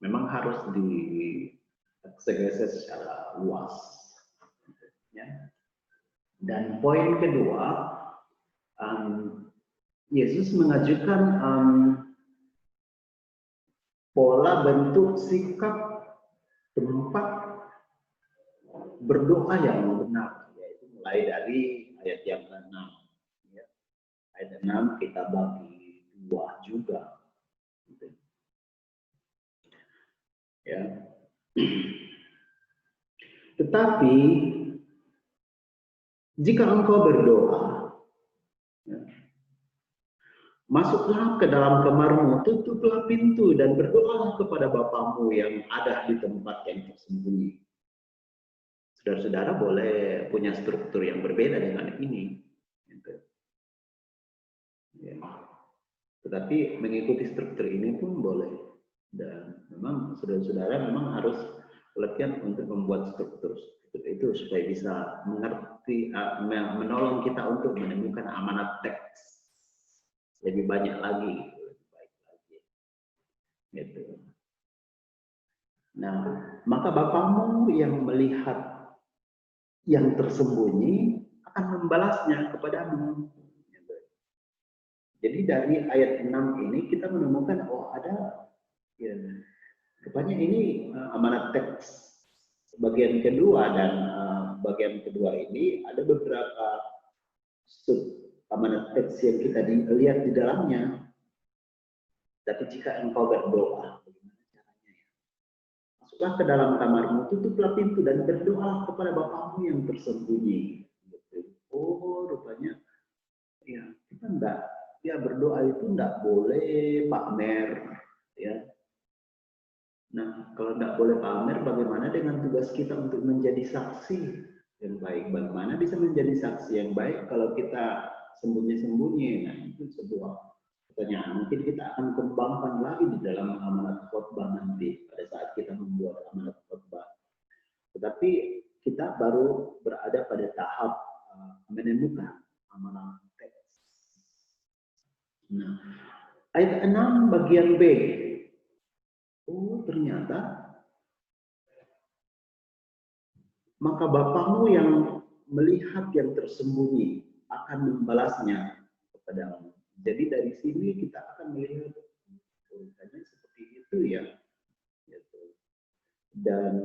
S1: Memang harus dieksegesis secara luas. Ya. Dan poin kedua, Yesus mengajukan pola bentuk sikap tempat berdoa yang benar, yaitu mulai dari ayat yang ke-6. Ya. Ayat 6 kita bagi dua juga. Ya. Tetapi jika engkau berdoa, ya, masuklah ke dalam kamarmu, tutuplah pintu dan berdoalah kepada Bapamu yang ada di tempat yang tersembunyi. Saudara-saudara boleh punya struktur yang berbeda dengan ini. Gitu. Ya. Tetapi mengikuti struktur ini pun boleh. Dan memang saudara-saudara memang harus latihan untuk membuat struktur itu supaya bisa mengerti, menolong kita untuk menemukan amanat teks lebih banyak lagi, lebih baik lagi. Gitu. Nah, maka Bapamu yang melihat yang tersembunyi akan membalasnya kepadamu. Jadi dari ayat 6 ini kita menemukan ada ya, rupanya ini amanat teks bagian kedua, dan bagian kedua ini ada beberapa sub amanat teks yang kita lihat di dalamnya. Tapi jika engkau berdoa, bagaimana caranya ya? Masuklah ke dalam kamarmu, tutuplah pintu dan berdoa kepada Bapamu yang tersembunyi. Oh, rupanya ya kita enggak, ya berdoa itu enggak boleh pamer, ya. Nah, kalau enggak boleh pamer, bagaimana dengan tugas kita untuk menjadi saksi yang baik? Bagaimana bisa menjadi saksi yang baik kalau kita sembunyi-sembunyi? Nah, itu sebuah pertanyaan. Mungkin kita akan kembangkan lagi di dalam amanat khotbah nanti pada saat kita membuat amanat khotbah. Tetapi kita baru berada pada tahap menemukan amanat teks. Nah, ayat 6 bagian B. Oh, ternyata maka Bapamu yang melihat yang tersembunyi akan membalasnya kepadamu. Jadi dari sini kita akan melihat urutannya seperti itu ya. Dan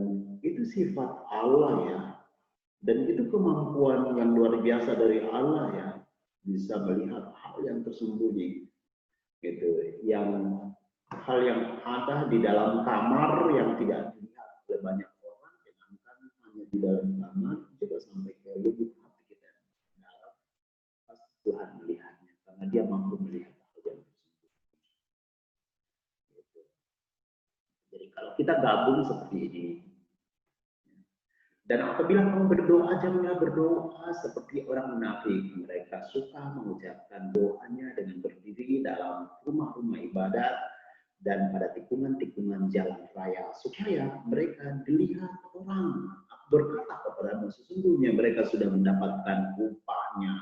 S1: itu sifat Allah ya. Dan itu kemampuan yang luar biasa dari Allah ya. Bisa melihat hal yang tersembunyi. Gitu. Hal yang ada di dalam kamar yang tidak dilihat oleh banyak orang, jangankan hanya di dalam kamar, juga sampai ke lubuk hati kita dalam, pasti Tuhan melihatnya karena Dia mampu melihat hal yang tersembunyi. Gitu. Jadi kalau kita gabung seperti ini, dan apabila kamu berdoa, janganlah berdoa seperti orang munafik. Mereka suka mengucapkan doanya dengan berdiri dalam rumah-rumah ibadat dan pada tikungan-tikungan jalan raya supaya mereka dilihat orang berkata kepadamu sesungguhnya mereka sudah mendapatkan upahnya.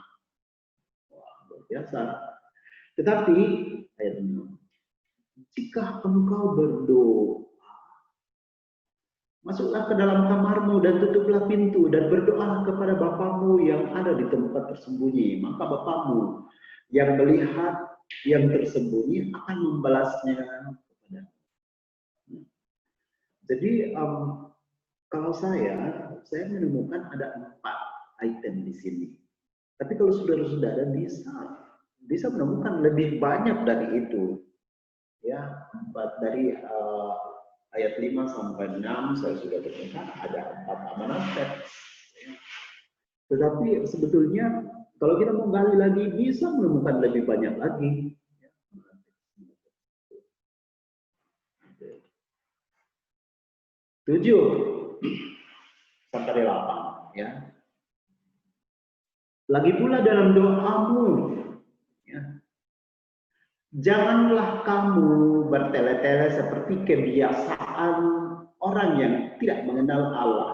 S1: Wah, luar biasa. Tetapi ayat 6, jika engkau berdoa, masuklah ke dalam kamarmu dan tutuplah pintu dan berdoa kepada Bapamu yang ada di tempat tersembunyi. Maka Bapamu yang melihat yang tersembunyi akan membalasnya kepadamu. Jadi kalau saya menemukan ada 4 item di sini. Tapi kalau saudara-saudara bisa menemukan lebih banyak dari itu. Ya, 4 dari ayat 5 sampai 6 saya sudah temukan ada 4 amanat teks. Tetapi sebetulnya kalau kita mau gali lagi bisa menemukan lebih banyak lagi. 7 sampai 8 ya. Lagi pula dalam doamu ya. Janganlah kamu bertele-tele seperti kebiasaan orang yang tidak mengenal Allah.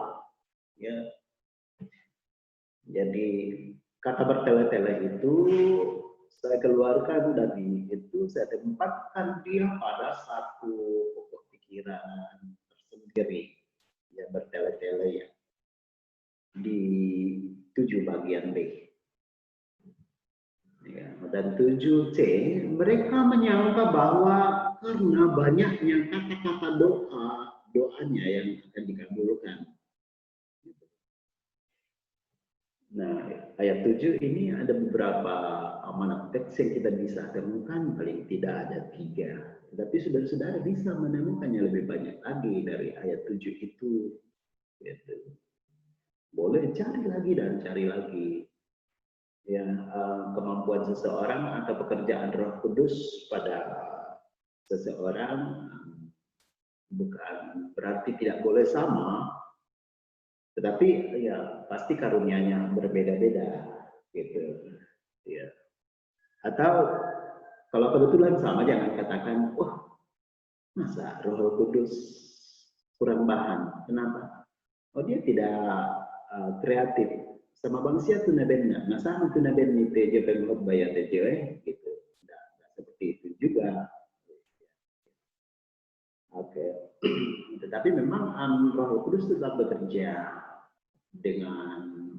S1: Ya. Jadi kata bertele-tele itu saya keluarkan dari itu, saya tempatkan dia pada satu pokok pikiran tersendiri. Ya bertele-tele ya. Di 7 bagian B. Ya, dan 7C, mereka menyangka bahwa karena banyaknya kata-kata doanya yang akan dikabulkan. Nah, ayat 7 ini ada beberapa amanat teks yang kita bisa temukan, paling tidak ada 3. Tetapi saudara-saudara bisa menemukannya lebih banyak lagi dari ayat 7 itu. Gitu. Boleh cari lagi dan cari lagi. Ya, kemampuan seseorang atau pekerjaan Roh Kudus pada seseorang bukan berarti tidak boleh sama, tetapi ya pasti karunia-nya berbeda-beda gitu. Ya. Atau kalau kebetulan sama jangan katakan, wah masa Roh Kudus kurang bahan, kenapa? Oh dia tidak kreatif. Sama bangsia tu nabenna, masa tu nabenni teje penghot bayar teje, gitu. Tidak seperti itu juga. Oke. Tetapi memang Roh Kudus tetap bekerja dengan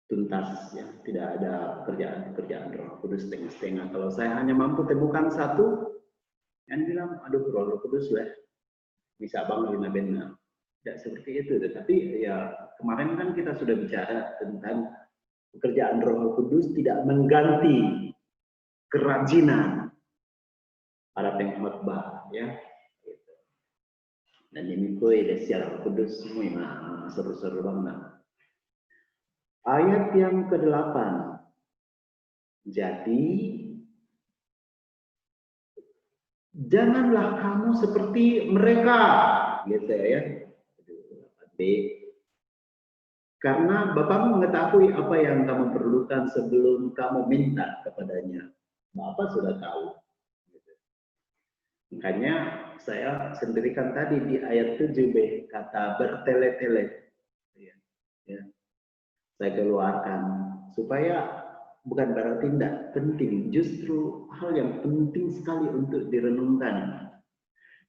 S1: tuntas, ya. Tidak ada pekerjaan Roh Kudus setengah-setengah. Kalau saya hanya mampu temukan satu, yang bilang, aduh Roh Kudus lah, bisa bangun nabenna. Tidak seperti itu, tetapi ya kemarin kan kita sudah bicara tentang pekerjaan Roh Kudus tidak mengganti kerajinan para pengkhotbah, ya. Dan ini koi secara Roh Kudus semua seru-seru banget. Ayat yang ke-8. Jadi janganlah kamu seperti mereka, gitu ya. Karena Bapamu mengetahui apa yang kamu perlukan sebelum kamu minta kepadanya. Bapak sudah tahu. Makanya saya sendirikan tadi di ayat 7b kata bertele-tele. Ya. Saya keluarkan supaya bukan berarti tidak penting, justru hal yang penting sekali untuk direnungkan.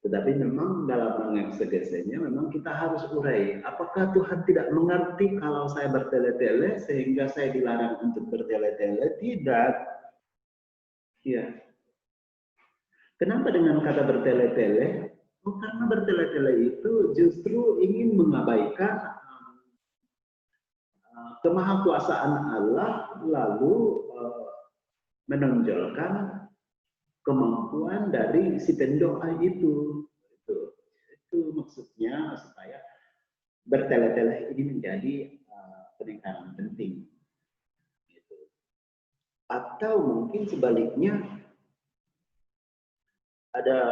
S1: Tetapi memang dalam mengeksegesinya memang kita harus urai. Apakah Tuhan tidak mengerti kalau saya bertele-tele sehingga saya dilarang untuk bertele-tele? Tidak. Ya. Kenapa dengan kata bertele-tele? Oh, karena bertele-tele itu justru ingin mengabaikan kemahakuasaan Allah lalu menonjolkan kemampuan dari si pendoa itu. Itu maksudnya supaya bertele-tele ini menjadi penekanan penting. Gitu. Atau mungkin sebaliknya ada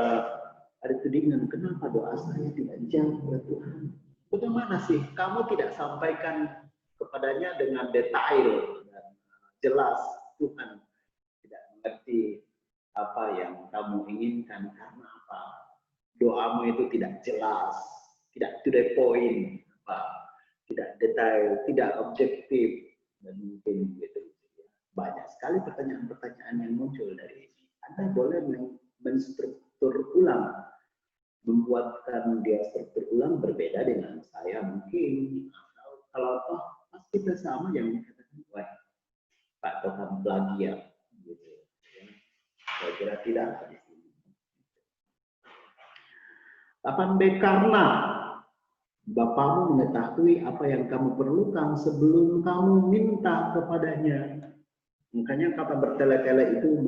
S1: tudingan, kenapa doa saya tidak jauh kepada Tuhan? Bagaimana sih kamu tidak sampaikan kepadanya dengan detail dan jelas? Tuhan tidak mengerti apa yang kamu inginkan, karena apa? Doamu itu tidak jelas, tidak to the point, tidak detail, tidak objektif, dan mungkin gitu. Banyak sekali pertanyaan-pertanyaan yang muncul dari ini. Anda boleh menstruktur ulang, membuatkan dia struktur ulang berbeda dengan saya mungkin. Kalau toh pas kita sama yang dikatakan, wah Pak Toham plagiat, gitu. Saya kira tidak di sini. 8B, karena Bapamu mengetahui apa yang kamu perlukan sebelum kamu minta kepadanya. Makanya kata bertele-tele itu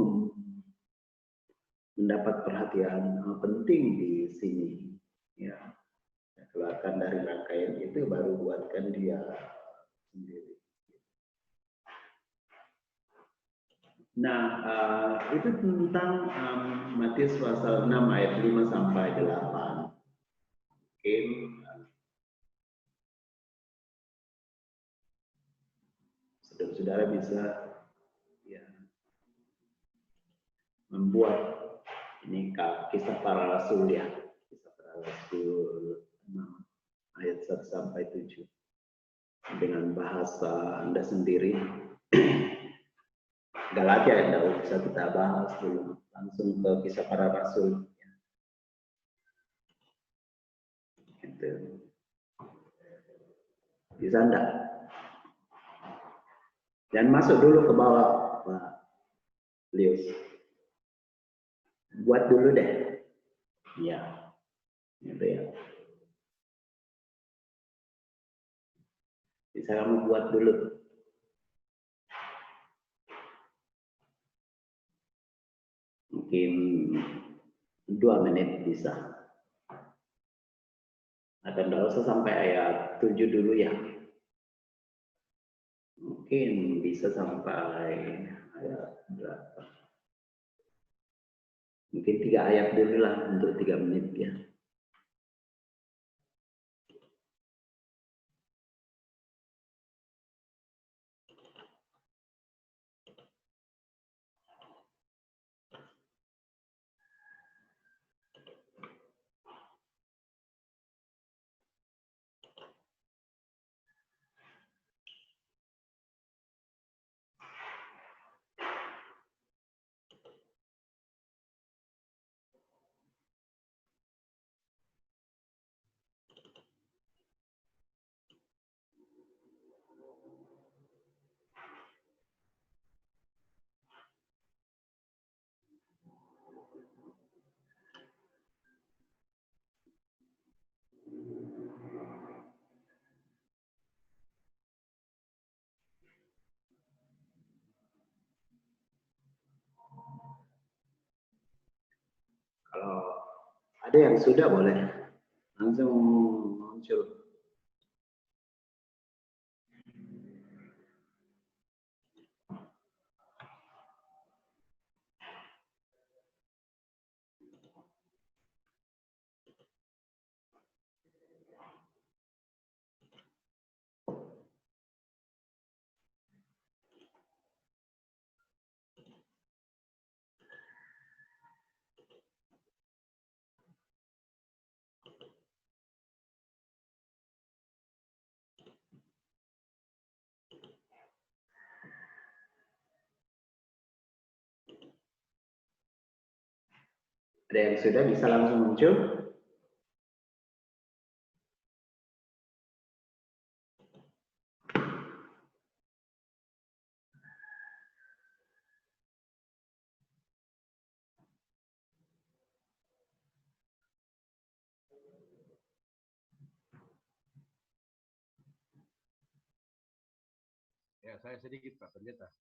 S1: mendapat perhatian penting di sini. Ya, keluarkan dari rangkaian itu baru buatkan dia sendiri. Nah, itu tentang Matius pasal 6 ayat 5 sampai 8. Oke. Saudara-saudara bisa ya, membuat ini kisah para rasul ya. Kisah para rasul 6 ayat 1 sampai 7. Dengan bahasa Anda sendiri. Galatia tidak usah kita bahas dulu, langsung ke kisah para rasul. Gitu. Bisa enggak? Dan masuk dulu ke bawah, Pak Lius. Buat dulu deh. Ya, gitu ya. Bisa kamu buat dulu. Mungkin 2 menit bisa. Atau tidak usah sampai ayat 7 dulu ya. Mungkin bisa sampai ayat berapa? Mungkin 3 ayat dulu lah untuk 3 menit ya. Kalau ada yang sudah boleh langsung muncul. Ada yang sudah bisa langsung muncul?
S3: Ya, saya sedikit Pak Pendeta.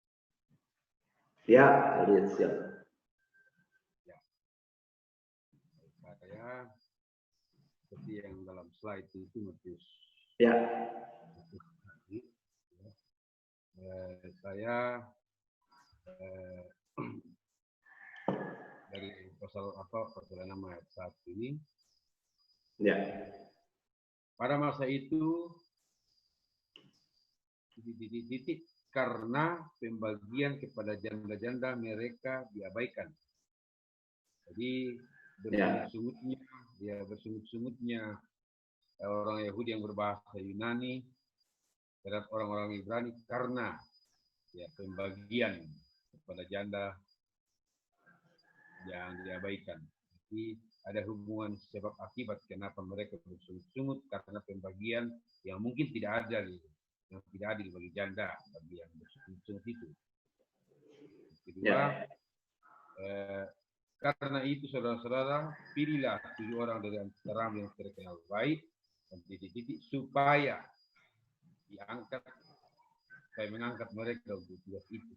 S1: Ya, lihat siap.
S3: Ya. Saya seperti yang dalam slide itu Matius.
S1: Ya.
S3: Saya dari pasal 6 ayat 1 ini.
S1: Ya.
S3: Pada masa itu titik karena pembagian kepada janda-janda mereka diabaikan Jadi
S1: Ya.
S3: bersungut-sungutnya orang Yahudi yang berbahasa Yunani terhadap orang-orang Ibrani karena ya pembagian kepada janda yang diabaikan. Jadi ada hubungan sebab akibat kenapa mereka bersungut-sungut karena pembagian yang mungkin tidak adil, yang tidak adil bagi janda, bagi yang bersungut-sungut itu. Kedua, karena itu saudara-saudara, pilihlah 7 orang dari antara yang terkenal baik dan titik-titik supaya mengangkat mereka untuk tugas itu.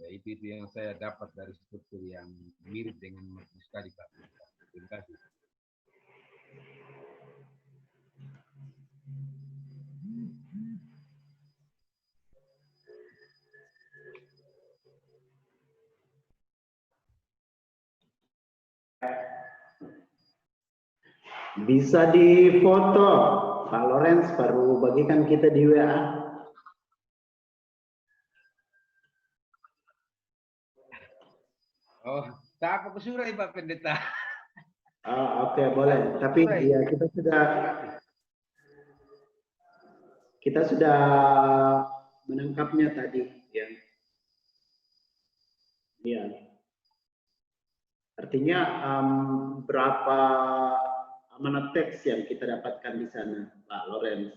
S3: Ya, itu yang saya dapat dari struktur yang mirip dengan majelis tadi, Pak. Terima kasih.
S1: Bisa difoto, Pak Lorenz baru bagikan kita di WA.
S3: Oh, tak apa kesurai Pak Pendeta.
S1: Oke, boleh. Tapi ya kita sudah menangkapnya tadi, ya. Iya. Artinya berapa amanat teks yang kita dapatkan di sana, Pak Lorenz?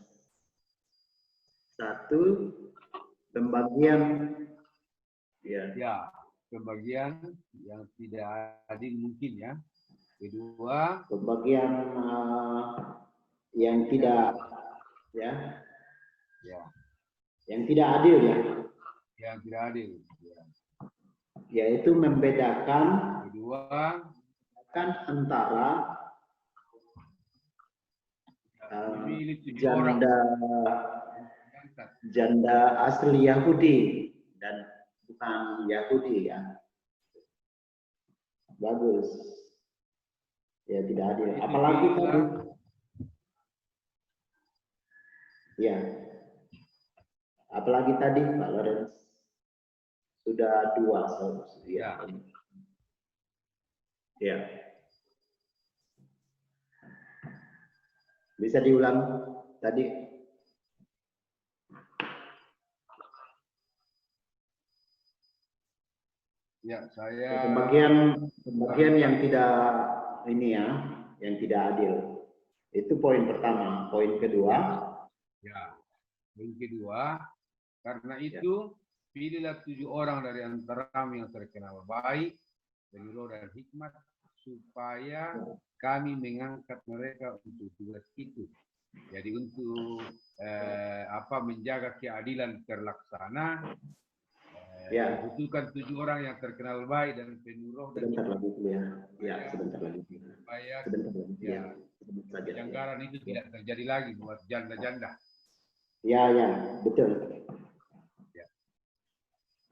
S1: 1, pembagian,
S3: Ya, pembagian yang tidak adil mungkin ya. Kedua,
S1: pembagian yang tidak, ya, yang tidak adil ya.
S3: Yang tidak adil. Ya.
S1: Yaitu membedakan.
S3: Kedua,
S1: antara janda asli Yahudi dan bukan Yahudi ya. Bagus. Ya tidak adil. Apalagi tadi. Ya. Apalagi tadi Pak Lorenz. Sudah 2 ya. Ya. Bisa diulang tadi.
S3: Ya, saya
S1: pembagian yang tidak ini ya, yang tidak adil. Itu poin pertama. Poin kedua.
S3: Ya. Poin kedua, karena itu pilihlah 7 orang dari antara kami yang terkenal baik, dari roh dan hikmat, supaya kami mengangkat mereka untuk tugas itu. Jadi untuk menjaga keadilan terlaksana, butuhkan 7 orang yang terkenal baik dan penuh roh dan
S1: sebentar lagi ya. Ya, sebentar lagi.
S3: Supaya pelanggaran itu tidak terjadi lagi buat janda-janda.
S1: Ya, betul.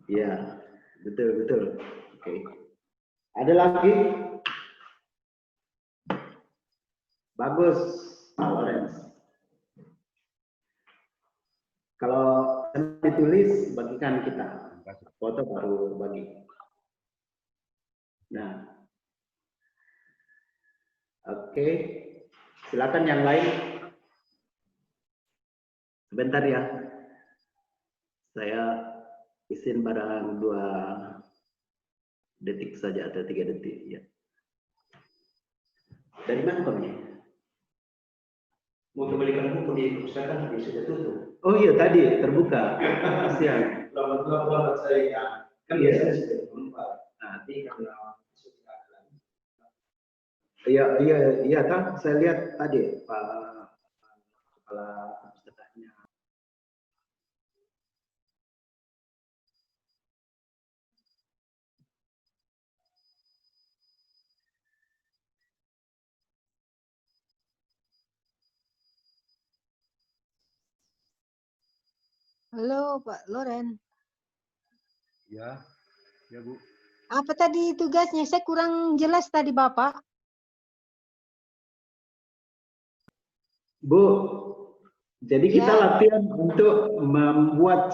S1: Ya, betul. Oke. Ada lagi? Bagus, Pak Lorenz. Kalau ditulis, bagikan kita. Foto baru bagi. Nah. Oke. Silakan yang lain. Sebentar ya. Saya izin barang 2 detik saja atau 3 detik ya. Dari mana kamu? Mau kembalikan buku di perpustakaan sudah tutup. Oh iya tadi terbuka. Siap. Selamat saya. Kan biasanya sudah terbuka. Nanti karena iya kan saya lihat tadi Pak Kepala Perpustakaannya.
S2: Halo Pak Loren.
S3: Ya Bu.
S2: Apa tadi tugasnya? Saya kurang jelas tadi Bapak.
S1: Bu, jadi kita latihan untuk membuat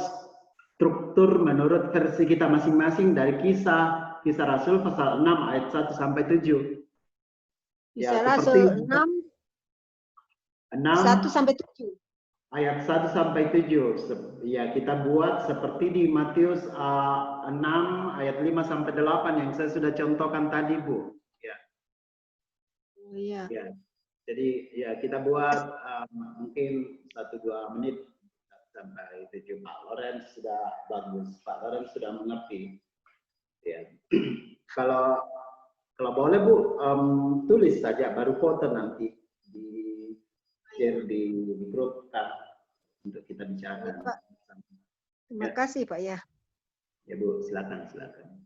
S1: struktur menurut versi kita masing-masing dari kisah, Kisah Rasul pasal 6 ayat 1 sampai 7.
S2: Kisah Rasul 6 1 sampai 7.
S1: Ayat 1 sampai 7. Ya, kita buat seperti di Matius 6 ayat 5 sampai 8 yang saya sudah contohkan tadi, Bu. Ya.
S2: Oh iya.
S1: Ya. Jadi ya kita buat mungkin 1-2 menit sampai 7. Pak Lorenz sudah bagus. Pak Lorenz sudah mengerti. Ya. Kalau boleh Bu, tulis saja baru foto nanti di share di grup untuk kita bicarakan.
S2: Ya, Pak. Terima kasih Pak ya.
S1: Ya Bu, silakan silakan.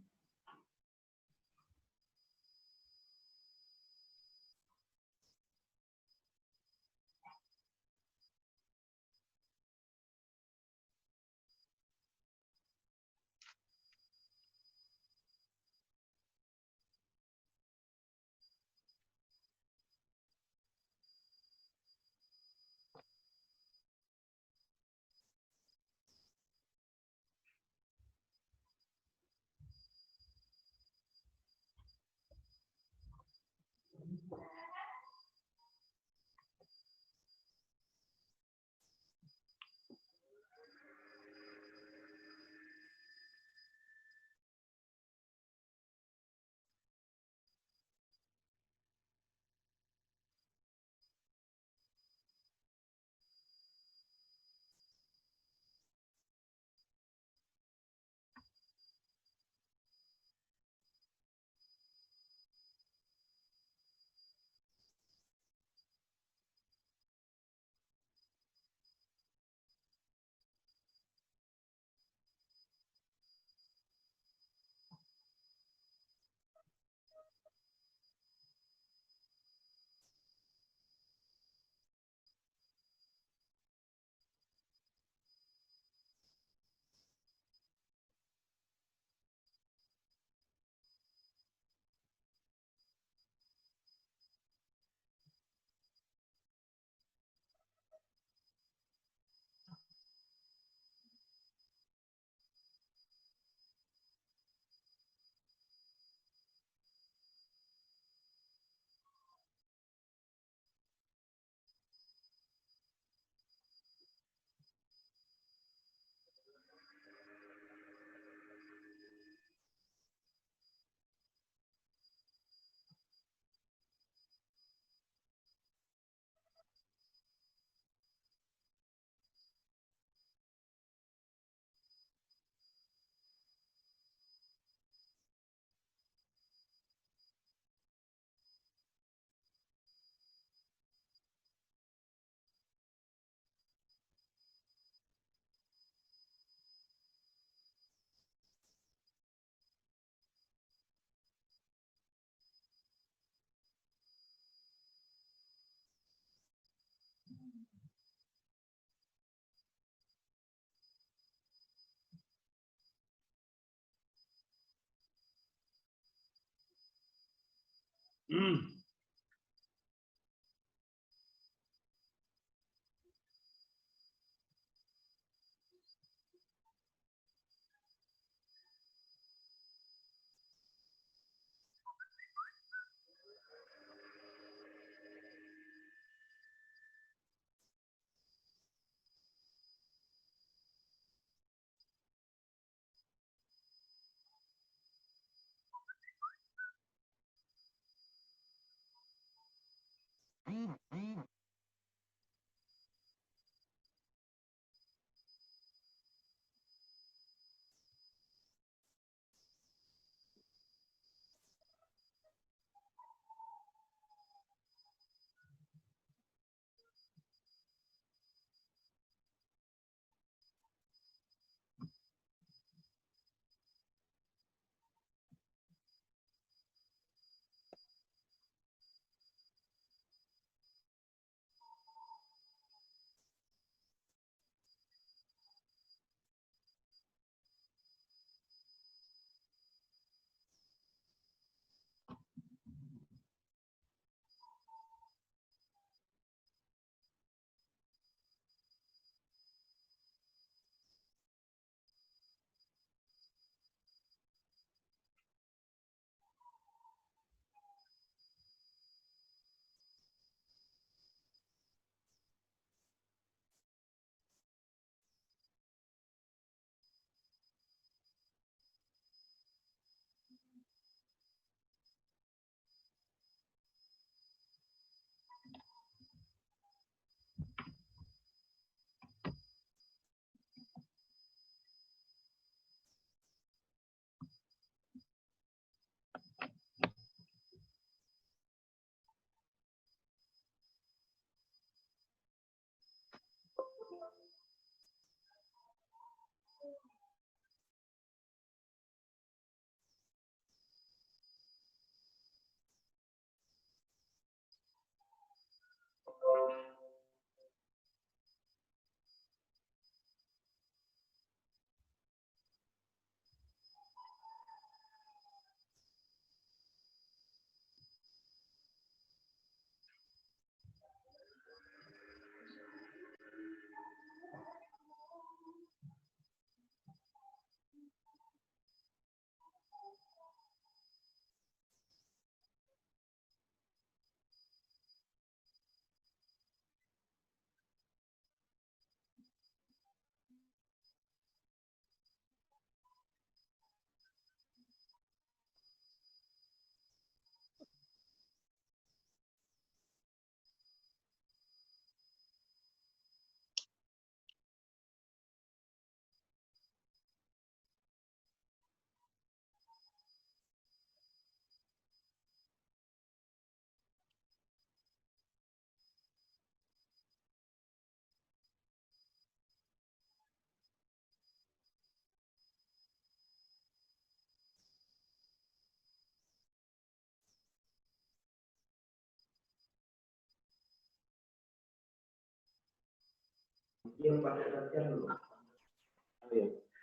S1: Yang pakai latihan dulu.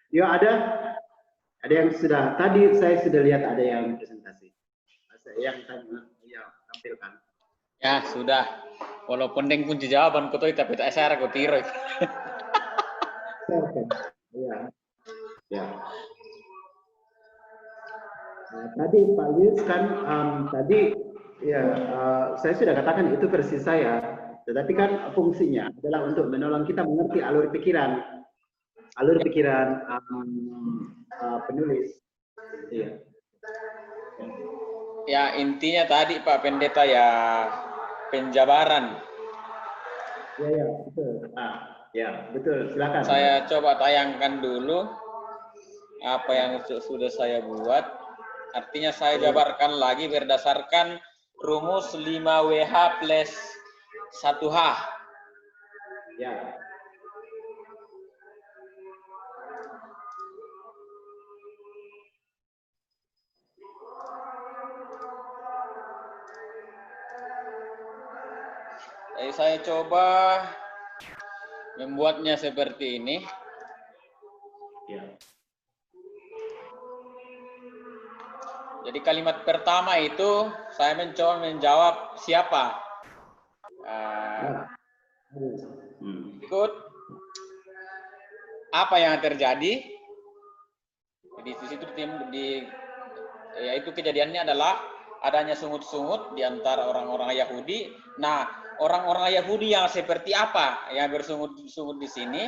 S1: Ya, ada yang sudah, tadi saya sudah lihat ada yang presentasi. Yang ya, tampilkan.
S4: Ya, sudah. Walaupun dengan kunci jawaban ku tapi tak saya aku tiru.
S1: Ya. Ya. Nah, tadi Pak Yus kan tadi ya saya sudah katakan itu versi saya, tetapi kan fungsinya adalah untuk menolong kita mengerti alur pikiran penulis. Iya.
S4: Ya, intinya tadi Pak Pendeta ya penjabaran.
S1: Ya, betul. Ya, betul. Silakan.
S4: Saya coba tayangkan dulu apa yang sudah saya buat. Artinya saya jabarkan lagi berdasarkan rumus 5WH plus 1H.
S1: Ya.
S4: Jadi saya coba membuatnya seperti ini.
S1: Ya.
S4: Jadi kalimat pertama itu saya mencoba menjawab siapa. Ikut apa yang terjadi. Di situ yaitu kejadiannya adalah adanya sungut-sungut di antara orang-orang Yahudi. Nah, orang-orang Yahudi yang seperti apa yang bersungut-sungut di sini?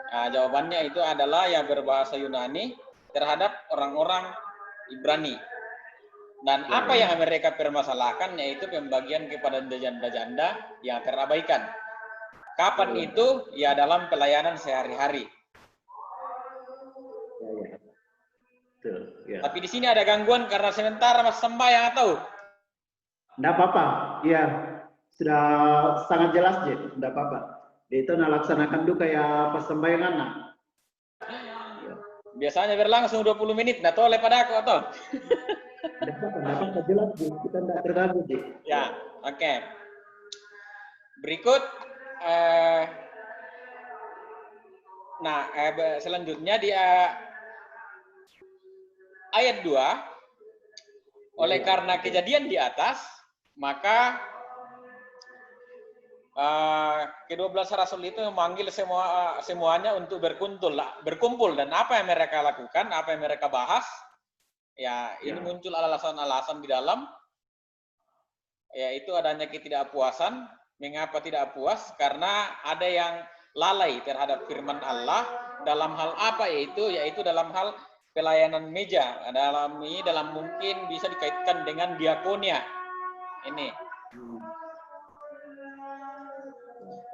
S4: Nah, jawabannya itu adalah yang berbahasa Yunani terhadap orang-orang Ibrani. Dan apa yang mereka permasalahkan yaitu pembagian kepada janda-janda yang terabaikan. Kapan itu? Ya dalam pelayanan sehari-hari.
S1: Ya.
S4: Tapi di sini ada gangguan karena sementara Mas sembahyang atau?
S1: Enggak apa-apa. Iya. Sudah sangat jelas, Jek. Enggak apa-apa. Itu melaksanakan duka ya pas sembayangan.
S4: Biasanya berlangsung 20 menit. Nah, toleh pada aku atau?
S1: Enggak apa-apa, jelas, Jek. Kita enggak terganggu, Jek.
S4: Ya, oke. Berikut selanjutnya di ayat 2, oleh karena kejadian di atas, maka ke-12 rasul itu memanggil semuanya untuk berkumpul, dan apa yang mereka lakukan, apa yang mereka bahas, ya ini muncul alasan-alasan di dalam, yaitu adanya ketidakpuasan. Mengapa tidak puas? Karena ada yang lalai terhadap firman Allah dalam hal apa yaitu dalam hal pelayanan meja. Dalam mungkin bisa dikaitkan dengan diakonia. Ini.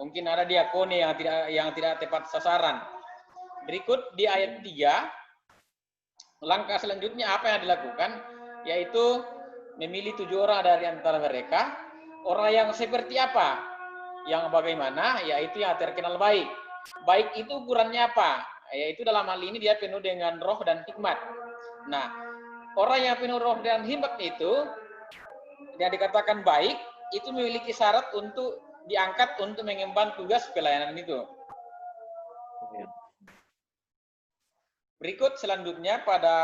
S4: Mungkin ada diakoni yang tidak tepat sasaran. Berikut di ayat 3, langkah selanjutnya apa yang dilakukan? Yaitu memilih 7 orang dari antara mereka. Orang yang seperti apa? Yang bagaimana? Yaitu yang terkenal baik. Baik itu ukurannya apa? Yaitu dalam hal ini dia penuh dengan roh dan hikmat. Nah, orang yang penuh roh dan hikmat itu yang dikatakan baik, itu memiliki syarat untuk diangkat untuk mengemban tugas pelayanan itu. Berikut selanjutnya pada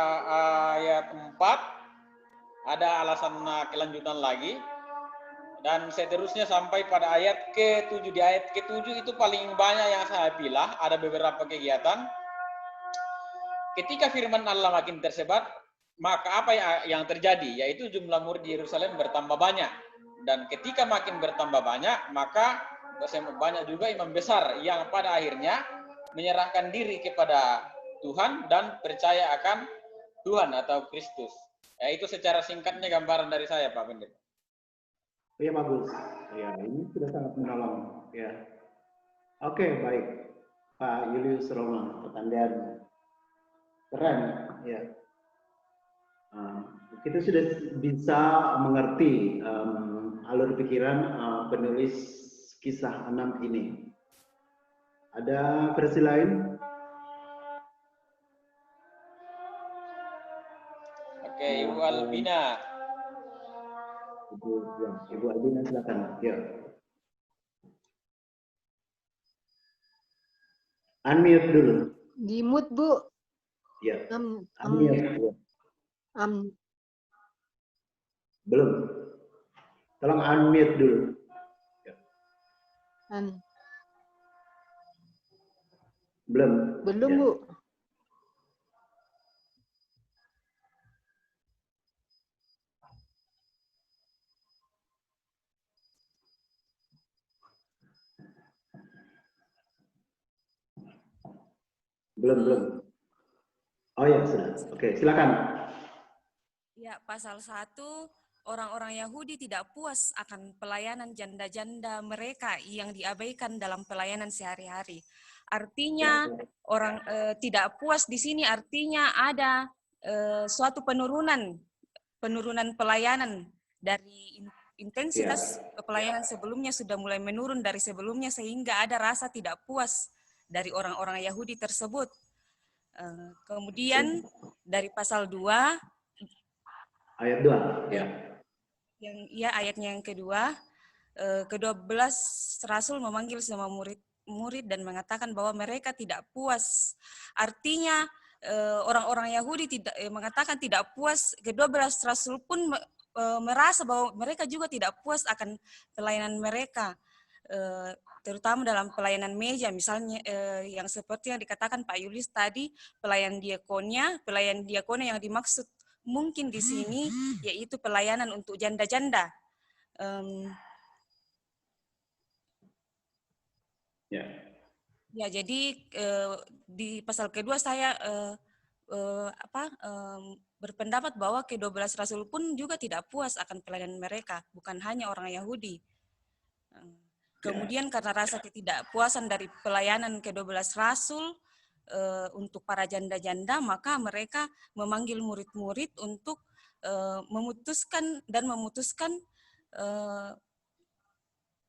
S4: ayat 4 ada alasan kelanjutan lagi, dan seterusnya sampai pada ayat ke-7. Di ayat ke-7 itu paling banyak yang saya pilih, ada beberapa kegiatan. Ketika firman Allah makin tersebar, maka apa yang terjadi? Yaitu jumlah murid di Yerusalem bertambah banyak. Dan ketika makin bertambah banyak, maka banyak juga imam besar yang pada akhirnya menyerahkan diri kepada Tuhan dan percaya akan Tuhan atau Kristus. Ya, itu secara singkatnya gambaran dari saya, Pak Pendeta.
S1: Iya, bagus. Ya, ini sudah sangat menolong. Ya. Oke, baik. Pak Julius Roma, pertanyaan keren. Ya. Kita sudah bisa mengerti alur pikiran penulis kisah 6 ini. Ada versi lain?
S4: Oke, Ibu Albina.
S1: Ibu Albina silakan. Ya. Unmute dulu.
S2: Di mute, Bu.
S1: Ya.
S2: Unmute.
S1: Unmute. Belum. Tolong unmute dulu. Belum.
S2: Belum,
S1: Ya.
S2: Bu.
S1: Belum. Oh ya, sudah. Oke, silakan.
S5: Ya, pasal 1, orang-orang Yahudi tidak puas akan pelayanan janda-janda mereka yang diabaikan dalam pelayanan sehari-hari. Artinya orang tidak puas di sini artinya ada suatu penurunan pelayanan dari intensitas pelayanan sebelumnya sudah mulai menurun dari sebelumnya sehingga ada rasa tidak puas dari orang-orang Yahudi tersebut. Kemudian dari pasal 2
S1: ayat 2 ya.
S5: Ayatnya yang kedua, ke-12 Rasul memanggil semua murid dan mengatakan bahwa mereka tidak puas. Artinya orang-orang Yahudi tidak mengatakan tidak puas, ke-12 Rasul pun merasa bahwa mereka juga tidak puas akan pelayanan mereka. Terutama dalam pelayanan meja, misalnya yang seperti yang dikatakan Pak Yulis tadi, pelayan diakonia yang dimaksud mungkin di sini yaitu pelayanan untuk janda-janda. Ya, jadi di pasal kedua saya berpendapat bahwa ke-12 Rasul pun juga tidak puas akan pelayanan mereka, bukan hanya orang Yahudi. Kemudian karena rasa ketidakpuasan dari pelayanan ke-12 Rasul untuk para janda-janda, maka mereka memanggil murid-murid untuk memutuskan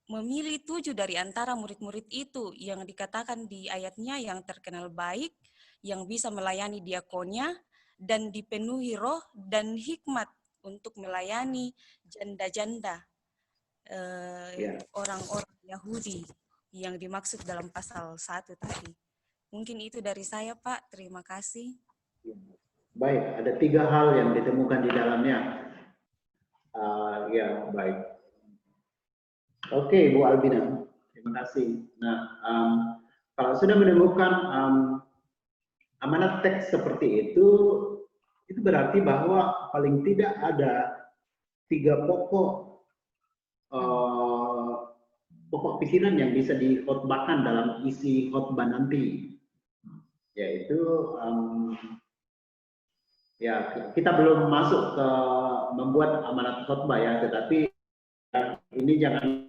S5: memilih 7 dari antara murid-murid itu yang dikatakan di ayatnya yang terkenal baik, yang bisa melayani diakonia, dan dipenuhi roh dan hikmat untuk melayani janda-janda. Orang-orang Yahudi yang dimaksud dalam pasal 1 tadi. Mungkin itu dari saya, Pak. Terima kasih.
S1: Baik, ada 3 hal yang ditemukan di dalamnya. Ya, baik. Oke, Bu Albina. Terima kasih. Nah, kalau sudah menemukan amanat teks seperti itu berarti bahwa paling tidak ada 3 pokok pikiran yang bisa dikhotbahkan dalam isi khotbah nanti, yaitu ya kita belum masuk ke membuat amanat khotbah ya, tetapi ini jangan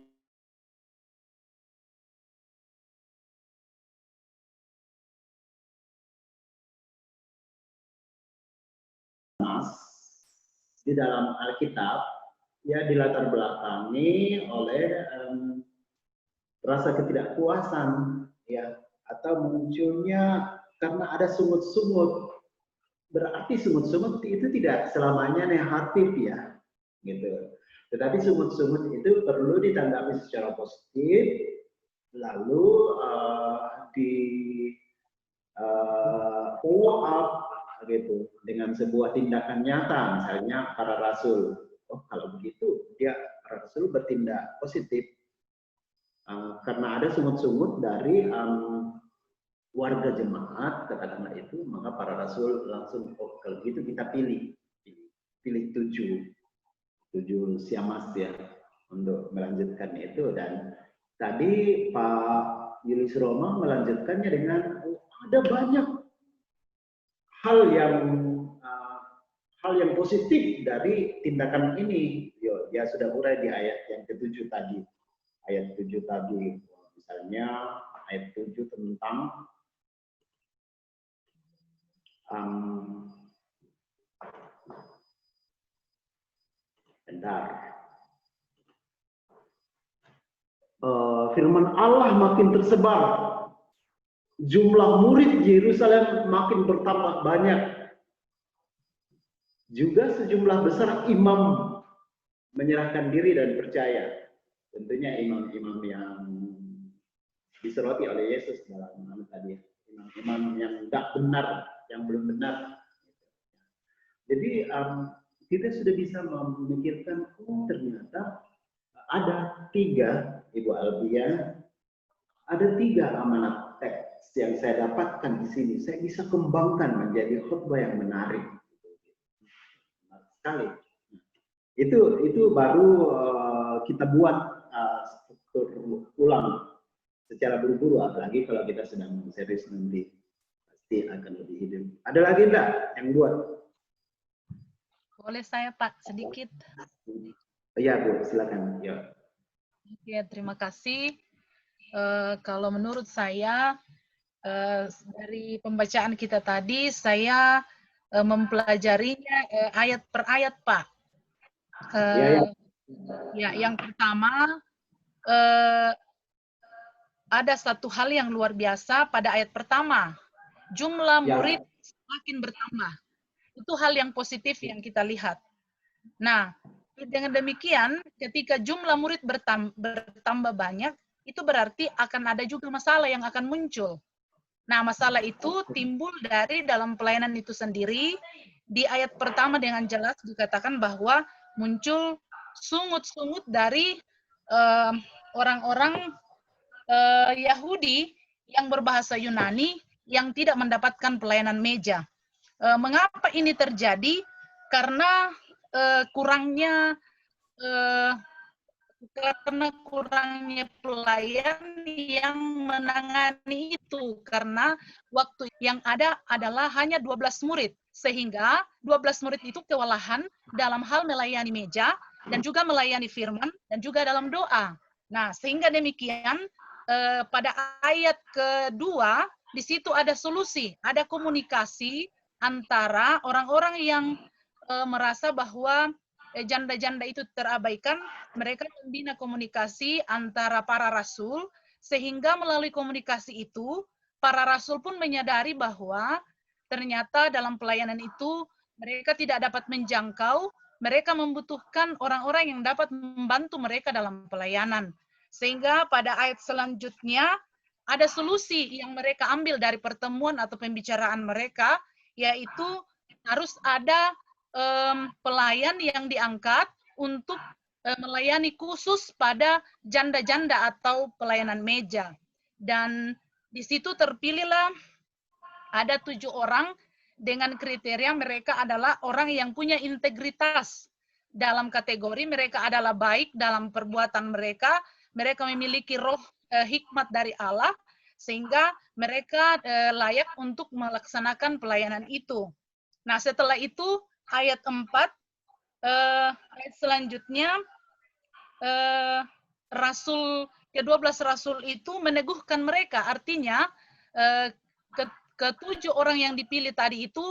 S1: di dalam Alkitab ya dilatar belakangi oleh rasa ketidakpuasan ya, atau munculnya karena ada sungut-sungut. Berarti sungut-sungut itu tidak selamanya negatif ya, gitu. Tetapi sungut-sungut itu perlu ditanggapi secara positif, lalu di follow up gitu dengan sebuah tindakan nyata, misalnya para rasul. Oh, kalau begitu para rasul bertindak positif. Karena ada sungut-sungut dari warga jemaat, katakanlah itu, maka para rasul langsung, oh kalau gitu kita pilih 7 siamas ya untuk melanjutkan itu. Dan tadi Pak Yulis Roma melanjutkannya dengan ada banyak hal yang positif dari tindakan ini. Dia sudah urai di ayat yang ke-7 tadi. Ayat 7 tadi, misalnya ayat 7 tentang firman Allah makin tersebar, jumlah murid Yerusalem makin bertambah banyak, juga sejumlah besar imam menyerahkan diri dan percaya. Tentunya imam-imam yang diseroti oleh Yesus dalam tadi. imam yang tidak benar, yang belum benar. Jadi kita sudah bisa memikirkan, oh ternyata ada 3, Ibu Albia, ada 3 amanat teks yang saya dapatkan di sini. Saya bisa kembangkan menjadi khutbah yang menarik. Menarik sekali. Itu baru kita buat struktur ulang secara buru-buru, apalagi kalau kita sedang serius nanti pasti akan lebih hidup. Ada lagi enggak yang buat?
S6: Boleh saya Pak sedikit?
S1: Iya Bu, silakan. Ya.
S6: Oke, terima kasih. Kalau menurut saya dari pembacaan kita tadi, saya mempelajarinya ayat per ayat Pak. Ya, yang pertama ada satu hal yang luar biasa pada ayat pertama. Jumlah murid semakin bertambah. Itu hal yang positif yang kita lihat. Nah, dengan demikian, ketika jumlah murid bertambah banyak, itu berarti akan ada juga masalah yang akan muncul. Nah, masalah itu timbul dari dalam pelayanan itu sendiri. Di ayat pertama dengan jelas dikatakan bahwa muncul sungut-sungut dari orang-orang Yahudi yang berbahasa Yunani yang tidak mendapatkan pelayanan meja. Mengapa ini terjadi? Karena kurangnya pelayan yang menangani itu, karena waktu yang ada adalah hanya 12 murid, sehingga 12 murid itu kewalahan dalam hal melayani meja dan juga melayani firman dan juga dalam doa. Nah, sehingga demikian pada ayat kedua di situ ada solusi, ada komunikasi antara orang-orang yang merasa bahwa janda-janda itu terabaikan. Mereka membina komunikasi antara para rasul, sehingga melalui komunikasi itu para rasul pun menyadari bahwa ternyata dalam pelayanan itu mereka tidak dapat menjangkau, mereka membutuhkan orang-orang yang dapat membantu mereka dalam pelayanan. Sehingga pada ayat selanjutnya ada solusi yang mereka ambil dari pertemuan atau pembicaraan mereka, yaitu harus ada pelayan yang diangkat untuk melayani khusus pada janda-janda atau pelayanan meja. Dan di situ terpilihlah ada 7 orang dengan kriteria mereka adalah orang yang punya integritas. Dalam kategori mereka adalah baik dalam perbuatan mereka, mereka memiliki roh hikmat dari Allah, sehingga mereka layak untuk melaksanakan pelayanan itu. Nah, setelah itu ayat 4, ayat selanjutnya, ke-12 rasul itu meneguhkan mereka. Artinya, ke-7 orang yang dipilih tadi itu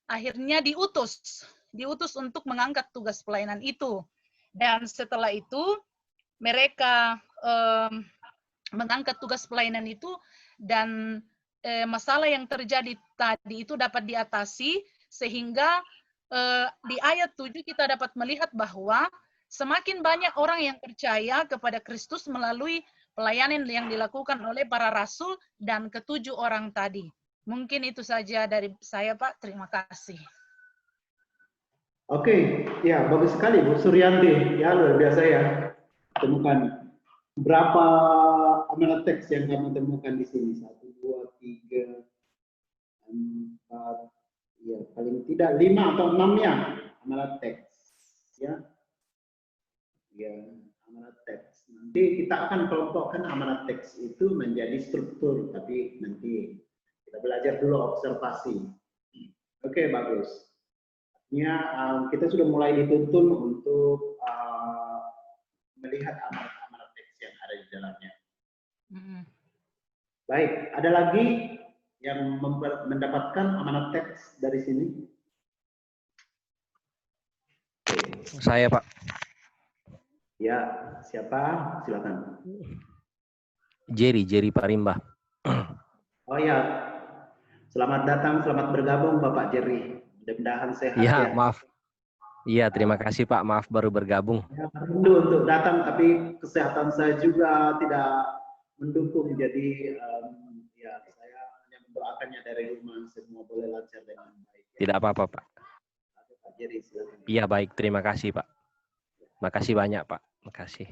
S6: akhirnya diutus untuk mengangkat tugas pelayanan itu. Dan setelah itu, mereka mengangkat tugas pelayanan itu, dan masalah yang terjadi tadi itu dapat diatasi, sehingga di ayat 7 kita dapat melihat bahwa semakin banyak orang yang percaya kepada Kristus melalui pelayanan yang dilakukan oleh para rasul dan ke-7 orang tadi. Mungkin itu saja dari saya, Pak. Terima kasih.
S1: Oke, ya bagus sekali Bu Suryanti. Ya luar biasa ya. Temukan berapa amanat teks yang kamu temukan di sini? 1, 2, 3, 4. Ya, paling tidak 5 atau 6-nya amanat teks. Ya, amanat teks. Nanti kita akan kelompokkan amanat teks itu menjadi struktur, tapi nanti kita belajar dulu observasi. Oke, bagus. Artinya kita sudah mulai dituntun untuk melihat amanat teks yang ada di dalamnya. Baik, ada lagi yang mendapatkan amanat teks dari sini?
S7: Saya, Pak.
S1: Ya, siapa? Silakan.
S7: Jerry Parimba.
S1: Oh ya, selamat datang, selamat bergabung Bapak Jerry. Mudah-mudahan sehat
S7: Ya,
S1: ya.
S7: maaf. Iya, terima kasih Pak. Maaf baru bergabung.
S1: Ya, rindu untuk datang, tapi kesehatan saya juga tidak mendukung. Jadi ya saya hanya mendoakannya dari rumah semua boleh lancar dengan baik.
S7: Tidak apa-apa, Pak.
S1: Pak Jerry, silakan.
S7: Iya, baik. Terima kasih, Pak. Makasih banyak, Pak. Makasih.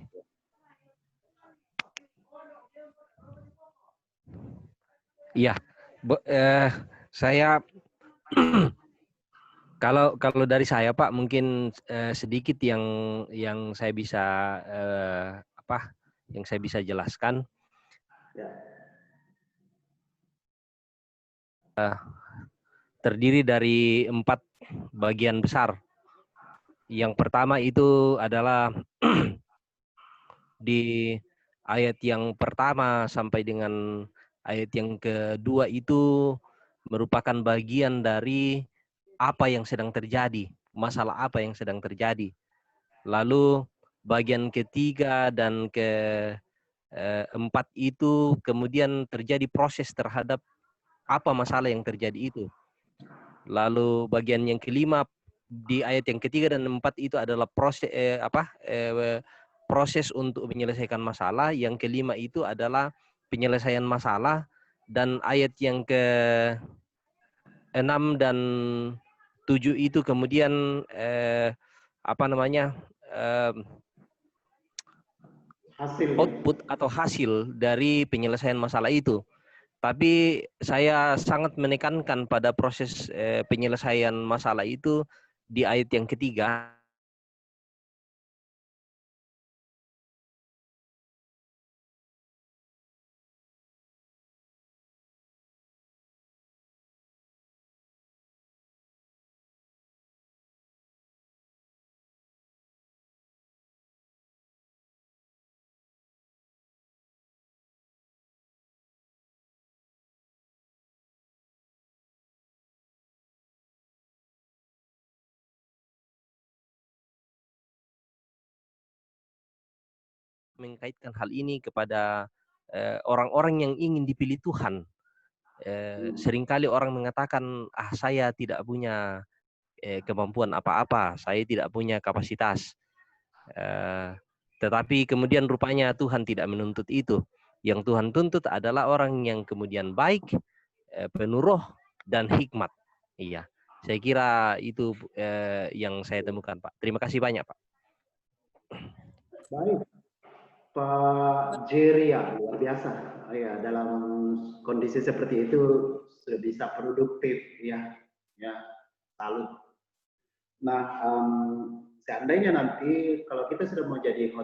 S7: Iya, saya kalau dari saya, Pak, mungkin sedikit yang saya bisa yang saya bisa jelaskan.
S1: Ya.
S7: Terdiri dari 4 bagian besar. Yang pertama itu adalah di ayat yang pertama sampai dengan ayat yang kedua itu merupakan bagian dari apa yang sedang terjadi, masalah apa yang sedang terjadi. Lalu bagian ketiga dan keempat itu kemudian terjadi proses terhadap apa masalah yang terjadi itu. Lalu bagian yang kelima di ayat yang ketiga dan empat itu adalah proses untuk menyelesaikan masalah. Yang kelima itu adalah penyelesaian masalah, dan ayat yang ke-6 dan 7 itu kemudian output atau hasil dari penyelesaian masalah itu. Tapi saya sangat menekankan pada proses penyelesaian masalah itu di ayat yang ketiga. Mengkaitkan hal ini kepada orang-orang yang ingin dipilih Tuhan. Seringkali orang mengatakan, saya tidak punya kemampuan apa-apa, saya tidak punya kapasitas. Tetapi kemudian rupanya Tuhan tidak menuntut itu. Yang Tuhan tuntut adalah orang yang kemudian baik, penuh roh, dan hikmat. Iya, saya kira itu yang saya temukan, Pak. Terima kasih banyak, Pak.
S1: Baik. Pak Jerry, ya luar biasa ya, dalam kondisi seperti itu sudah bisa produktif ya, salut. Nah, seandainya nanti kalau kita sudah mau jadi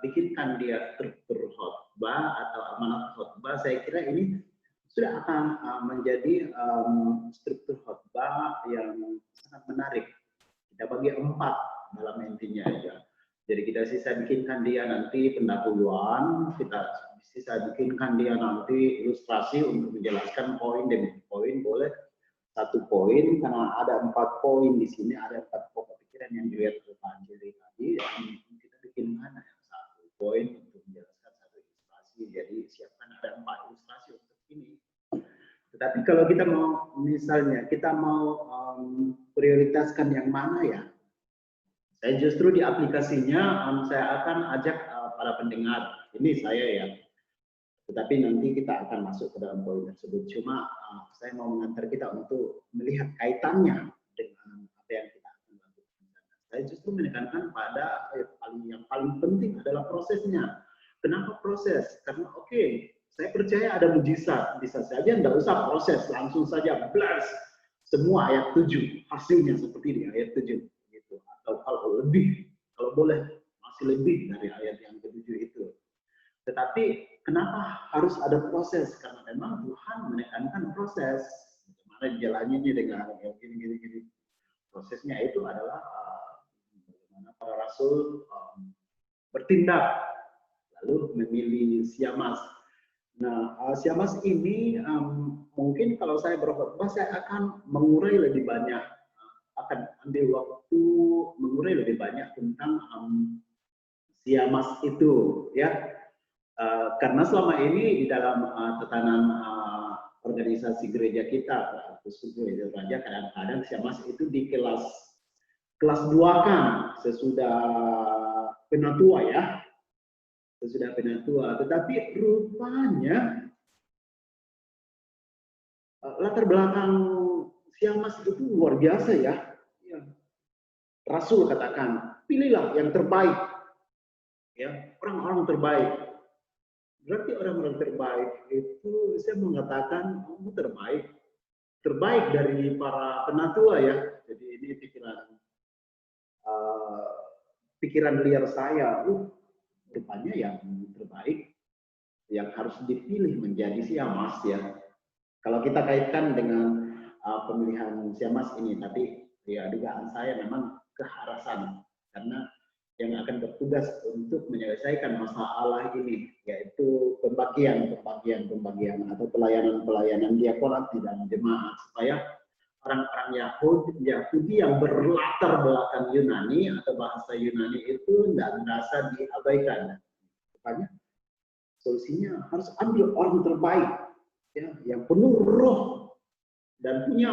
S1: bikinkan dia struktur khotbah atau amanat khotbah, saya kira ini sudah akan menjadi struktur khotbah yang sangat menarik. Kita bagi 4 dalam intinya aja. Jadi kita sisa bikinkan dia nanti pendahuluan, kita sisa bikinkan dia nanti ilustrasi untuk menjelaskan poin demi poin, boleh 1 poin, karena ada 4 poin di sini, ada 4 pokok pikiran yang dilihat oleh Pak Jerry tadi, kita bikinkan 1 poin untuk menjelaskan 1 ilustrasi, jadi siapkan ada 4 ilustrasi untuk ini. Tetapi kalau kita mau, misalnya kita mau prioritaskan yang mana ya, saya justru di aplikasinya saya akan ajak para pendengar, ini saya ya, tetapi nanti kita akan masuk ke dalam poin tersebut. Cuma saya mau mengantar kita untuk melihat kaitannya dengan apa yang kita akan lakukan. Saya justru menekankan pada yang paling penting adalah prosesnya. Kenapa proses? Karena saya percaya ada mujizat, bisa saja tidak usah proses, langsung saja blast semua ayat 7, hasilnya seperti di ayat 7. Atau kalau lebih, kalau boleh masih lebih dari ayat yang ke-7 itu. Tetapi kenapa harus ada proses? Karena memang Tuhan menekankan proses. Bagaimana jalannya dengan gini. Prosesnya itu adalah bagaimana para rasul bertindak, lalu memilih Siamas. Nah, Siamas ini mungkin kalau saya berkhotbah, saya akan mengurai lebih banyak, akan ambil waktu mengurai lebih banyak tentang Siamas itu, ya. Karena selama ini di dalam tatanan organisasi gereja kita, gereja raja, kadang-kadang Siamas itu di kelas 2 kan, sesudah penatua ya, sesudah penatua. Tetapi rupanya latar belakang Siamas itu luar biasa ya. Rasul katakan, pilihlah yang terbaik. Ya, orang-orang terbaik. Berarti orang-orang terbaik itu saya mengatakan kamu terbaik. Terbaik dari para penatua ya. Jadi ini pikiran liar saya. Rupanya yang terbaik yang harus dipilih menjadi Siamas ya. Kalau kita kaitkan dengan pemilihan Siamas ini, tapi ya dugaan saya memang keharasan karena yang akan bertugas untuk menyelesaikan masalah ini yaitu pembagian atau pelayanan diakonat di dalam jemaat supaya orang-orang Yahudi yang berlatar belakang Yunani atau bahasa Yunani itu tidak merasa diabaikan. Makanya solusinya harus ambil orang terbaik ya, yang penuh roh dan punya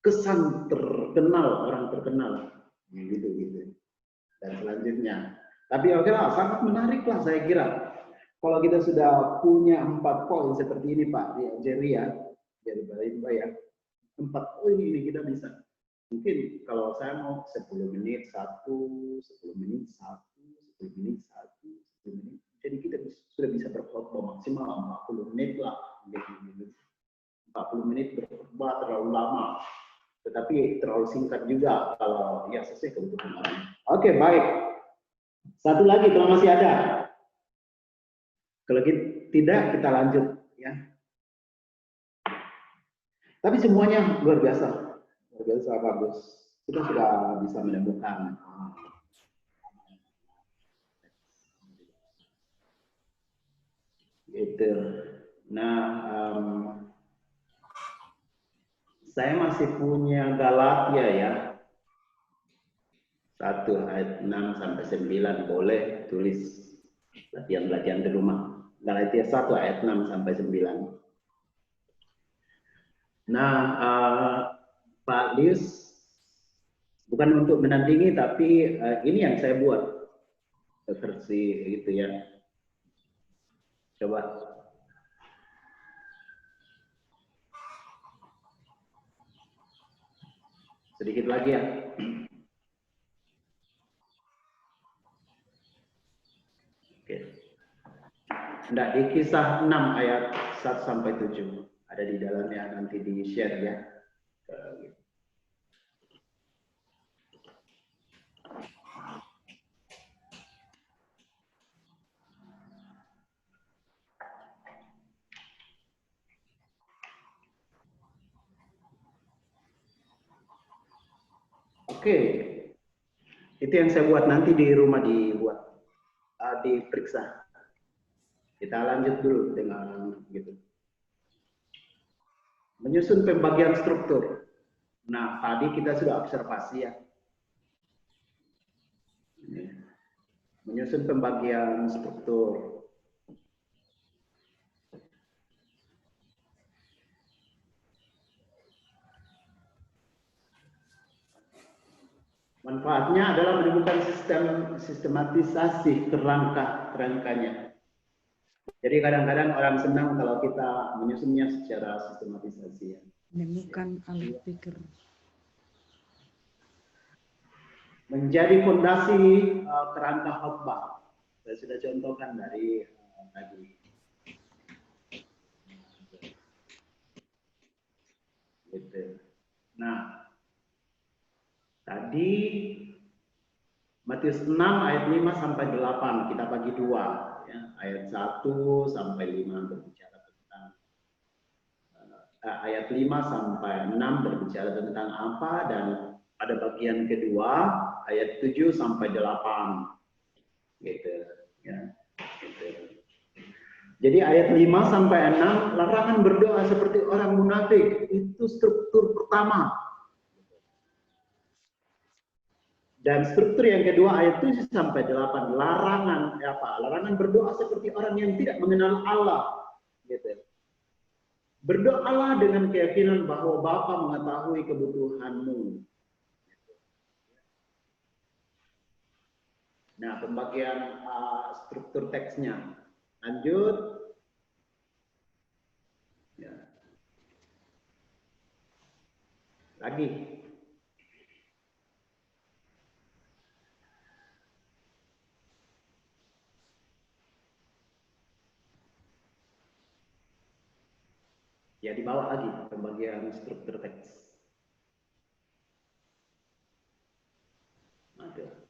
S1: kesan terkenal, orang terkenal gitu. Dan selanjutnya, tapi oke lah, sangat menarik lah saya kira kalau kita sudah punya 4 poin seperti ini Pak Jerry ya, dari Mbak ya, 4 poin ini kita bisa mungkin kalau saya mau 10 menit 1, 10 menit 1, 10 menit 1, 10 menit, jadi kita sudah bisa berkhotbah maksimal 40 menit lah gitu. 40 menit berkhotbah terlalu lama, tetapi terlalu singkat juga kalau ya sesuai kebutuhan orang. Oke, baik. Satu lagi kalau masih ada. Kalau tidak kita lanjut ya. Tapi semuanya luar biasa bagus. Kita sudah bisa menemukan gitu. Nah, saya masih punya Galatia ya. 1 ayat 6 sampai 9 boleh tulis latihan di rumah. Galatia 1 ayat 6 sampai 9. Nah, Pak Lius, bukan untuk menandingi tapi ini yang saya buat versi gitu ya. Coba. Sedikit lagi ya. Oke. Nah, di kisah 6 ayat 1 sampai 7 ada di dalamnya, nanti di share ya. Oke. Itu yang saya buat, nanti di rumah diperiksa. Kita lanjut dulu dengan gitu. Menyusun pembagian struktur. Nah, tadi kita sudah observasi ya. Menyusun pembagian struktur. Manfaatnya adalah menemukan sistematisasi kerangkanya. Jadi kadang-kadang orang senang kalau kita menyusunnya secara sistematisasi. Ya.
S8: Menemukan alat pikir.
S1: Menjadi fondasi kerangka khotbah. Saya sudah contohkan dari tadi. Gitu. Nah, tadi Matius 6 ayat 5 sampai 8 kita bagi 2 ya. Ayat 1 sampai 5 berbicara tentang ayat 5 sampai 6 berbicara tentang apa, dan pada bagian kedua ayat 7 sampai 8 gitu ya. Gitu. Jadi ayat 5 sampai 6 larangan berdoa seperti orang munafik, itu struktur pertama. Dan struktur yang kedua ayat 7 sampai 8 larangan apa? Larangan berdoa seperti orang yang tidak mengenal Allah, gitu. Berdoalah dengan keyakinan bahwa Bapa mengetahui kebutuhanmu. Nah, pembagian struktur teksnya. Lanjut. Lagi. Ya, dibawa lagi pembagian struktur teks. Ada.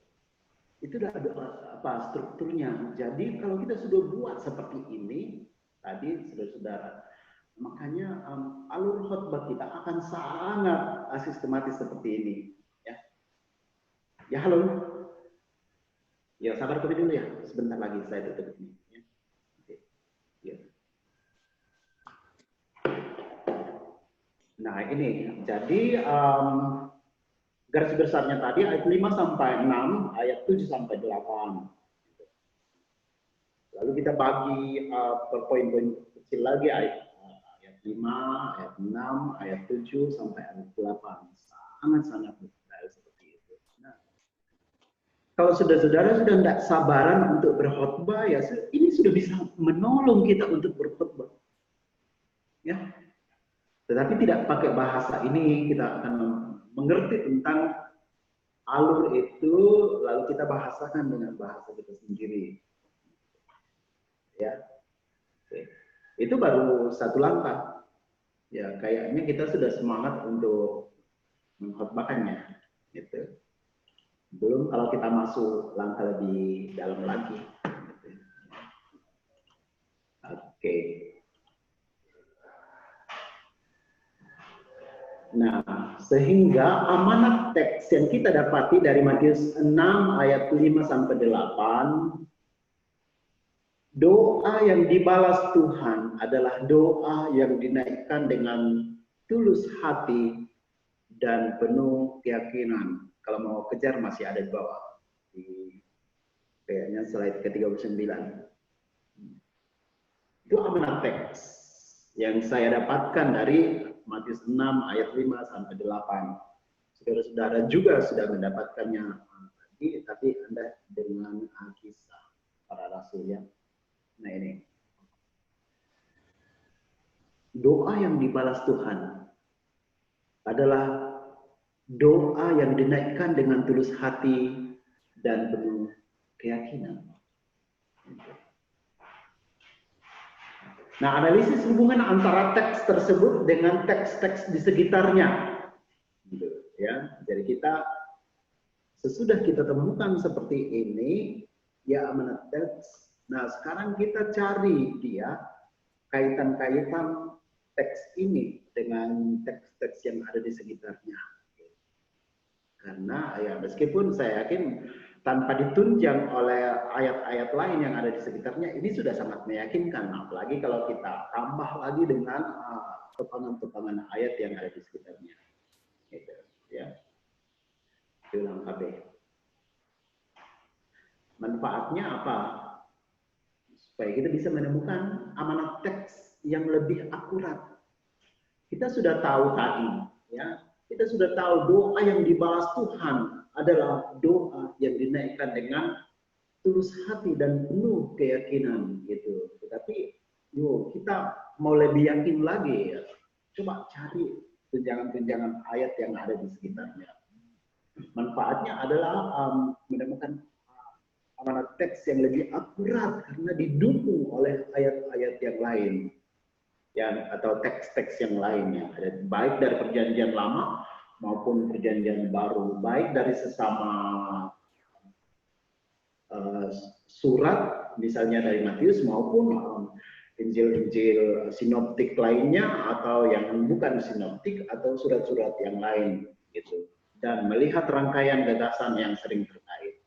S1: Itu udah ada apa strukturnya. Jadi kalau kita sudah buat seperti ini, tadi saudara-saudara, makanya alur khotbah kita akan sangat sistematis seperti ini. Ya, ya halo. Ya sabar kopi dulu ya, sebentar lagi saya tutup ini. Ya. Oke. Ya. Nah ini, jadi garis besarnya tadi ayat 5 sampai 6, ayat 7 sampai 8. Lalu kita bagi per poin-poin kecil lagi ayat 5, ayat 6, ayat 7 sampai ayat 8. Sangat-sangat detail seperti itu. Nah, kalau saudara-saudara sudah tidak sabaran untuk berkhotbah, ya ini sudah bisa menolong kita untuk berkhotbah. Ya. Tetapi tidak pakai bahasa ini, kita akan mengerti tentang alur itu, lalu kita bahasakan dengan bahasa kita sendiri. Ya, oke. Itu baru satu langkah. Ya, kayaknya kita sudah semangat untuk mengkhotbahkannya. Gitu. Belum kalau kita masuk langkah lebih dalam lagi. Gitu. Oke. Nah, sehingga amanat teks yang kita dapati dari Matius 6 ayat 5 sampai 8, doa yang dibalas Tuhan adalah doa yang dinaikkan dengan tulus hati dan penuh keyakinan. Kalau mau kejar masih ada di bawah. Kayaknya slide ke-39. Itu amanat teks yang saya dapatkan dari Matius 6 ayat 5 sampai 8. Saudara-saudara juga sudah mendapatkannya tadi, tapi Anda dengan kisah para rasul ya. Nah ini. Doa yang dibalas Tuhan adalah doa yang dinaikkan dengan tulus hati dan penuh keyakinan. Nah, analisis hubungan antara teks tersebut dengan teks-teks di sekitarnya. Gitu, ya. Jadi kita sesudah kita temukan seperti ini, ya amanat teks. Nah, sekarang kita cari dia kaitan-kaitan teks ini dengan teks-teks yang ada di sekitarnya. Karena ya meskipun saya yakin tanpa ditunjang oleh ayat-ayat lain yang ada di sekitarnya, ini sudah sangat meyakinkan. Apalagi kalau kita tambah lagi dengan topangan-topangan ayat yang ada di sekitarnya. Gitu, ya. Ulang KB. Manfaatnya apa? Supaya kita bisa menemukan amanat teks yang lebih akurat. Kita sudah tahu tadi, ya. Kita sudah tahu doa yang dibalas Tuhan adalah doa yang dinaikkan dengan tulus hati dan penuh keyakinan gitu. Tetapi yuk kita mau lebih yakin lagi ya. Coba cari tunjangan-tunjangan ayat yang ada di sekitarnya. Manfaatnya adalah menemukan amanat teks yang lebih akurat karena didukung oleh ayat-ayat yang lain. Atau teks-teks yang lainnya, baik dari perjanjian lama maupun perjanjian baru, baik dari sesama surat, misalnya dari Matius maupun Injil-Injil sinoptik lainnya atau yang bukan sinoptik atau surat-surat yang lain, gitu. Dan melihat rangkaian gagasan yang sering terkait.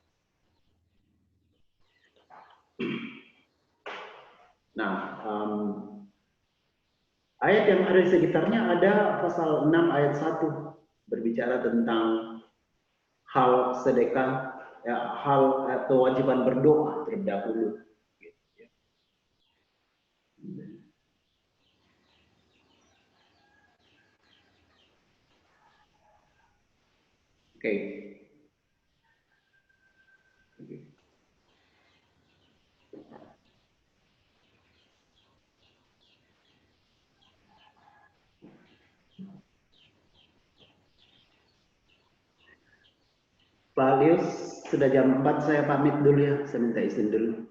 S1: Nah. Ayat yang ada di sekitarnya ada pasal 6 ayat 1 berbicara tentang hal sedekah, ya, hal kewajiban berdoa terlebih dahulu. Oke. Pak Lius, sudah jam 4, saya pamit dulu ya, saya minta izin dulu.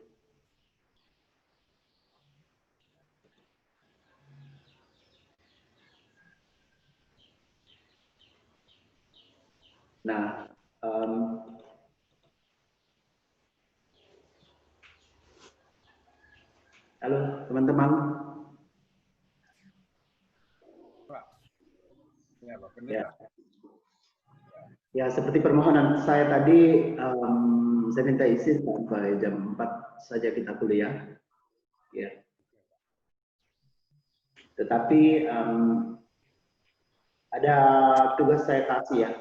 S1: Nah, halo teman-teman.
S3: Ya, Pak Pendeta.
S1: Ya, seperti permohonan saya tadi, saya minta izin sampai jam 4 saja kita kuliah. Ya. Tetapi ada tugas saya kasih ya.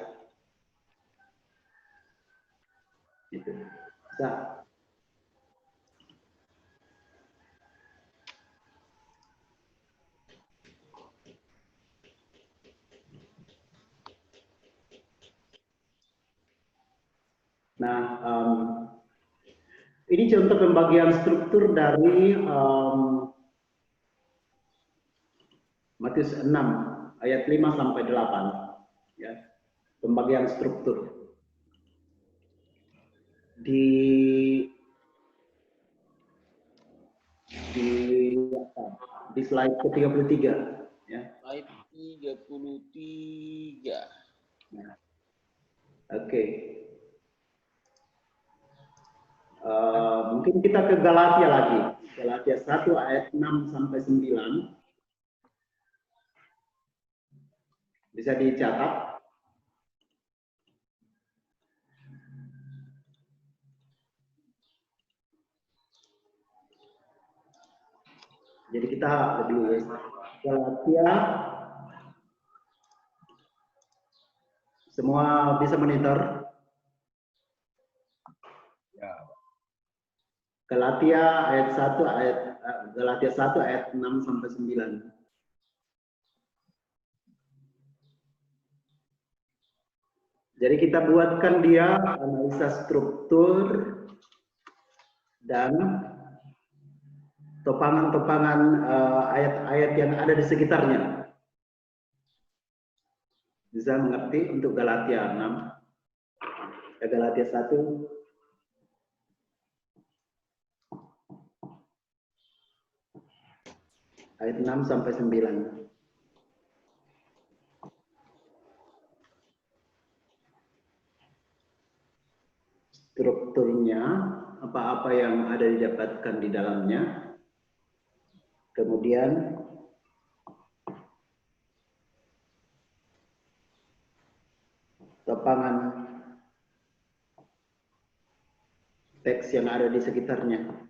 S1: Gitu. Bisa. Nah, ini contoh pembagian struktur dari Matius 6 ayat 5 sampai 8 ya. Pembagian struktur. Di slide ke-33 ya.
S4: Slide 33.
S1: Nah, oke. Mungkin kita ke Galatia lagi. Galatia 1 ayat 6 sampai 9. Bisa dicatat. Jadi kita lebih Galatia. Semua bisa monitor.
S3: Ya.
S1: Galatia ayat 1 Galatia 1 ayat 6 sampai 9. Jadi kita buatkan dia analisa struktur dan topangan-topangan ayat-ayat yang ada di sekitarnya. Bisa mengerti untuk Galatia 6. Galatia 1 ayat 6 sampai 9. Strukturnya, apa-apa yang ada didapatkan di dalamnya. Kemudian topangan teks yang ada di sekitarnya.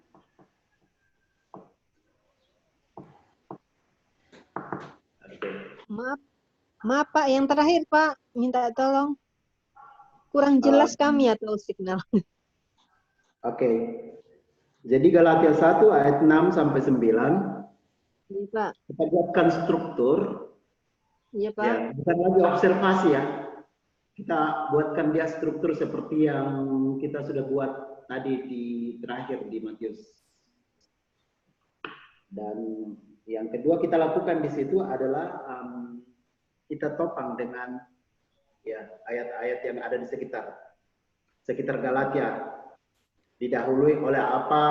S2: Maaf Pak, yang terakhir Pak, minta tolong. Kurang jelas kami atau signal.
S1: Oke. Jadi Galatia 1 ayat 6 sampai 9.
S2: Iya, Pak.
S1: Kita buatkan struktur.
S2: Iya, Pak.
S1: Ya, bukan lagi observasi ya. Kita buatkan dia struktur seperti yang kita sudah buat tadi di terakhir di Matius. Dan yang kedua kita lakukan di situ adalah kita topang dengan ya ayat-ayat yang ada di sekitar Galatia. Didahului oleh apa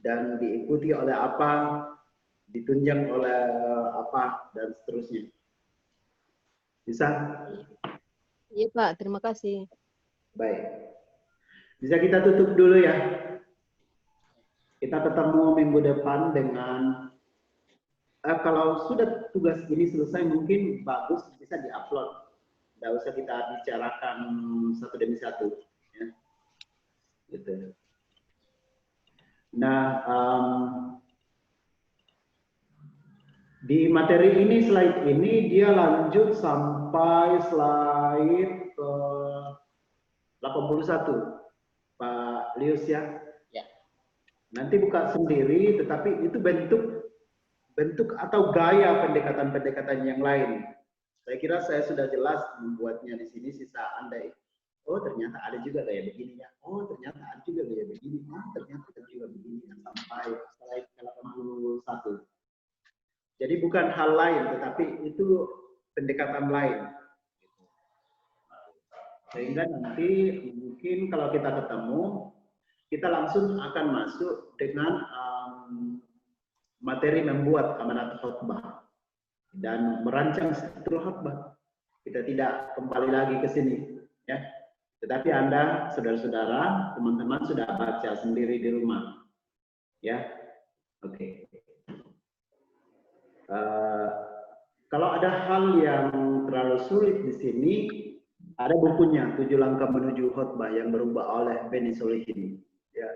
S1: dan diikuti oleh apa, ditunjang oleh apa dan seterusnya. Bisa?
S2: Iya Pak, terima kasih.
S1: Baik. Bisa kita tutup dulu ya. Kita ketemu minggu depan dengan kalau sudah tugas ini selesai mungkin bagus bisa diupload. Tidak usah kita bicarakan satu demi satu. Ya. Gitu. Nah, di materi ini, slide ini dia lanjut sampai slide ke 81, Pak Lius ya.
S4: Ya. Nanti
S1: buka sendiri, tetapi itu bentuk atau gaya pendekatan-pendekatan yang lain. Saya kira saya sudah jelas membuatnya di sini. Sisa Anda, oh ternyata ada juga gaya begini ya. Oh ternyata ada juga gaya begini. Ternyata ada juga begini sampai slide 81. Jadi bukan hal lain, tetapi itu pendekatan lain. Sehingga nanti mungkin kalau kita ketemu, kita langsung akan masuk dengan materi membuat amanat khutbah dan merancang struktur khutbah. Kita tidak kembali lagi ke sini, ya. Tetapi Anda, saudara-saudara, teman-teman sudah baca sendiri di rumah, ya. Oke. Kalau ada hal yang terlalu sulit di sini, ada bukunya 7 langkah menuju khutbah yang berubah oleh Benny Solihin. Ya,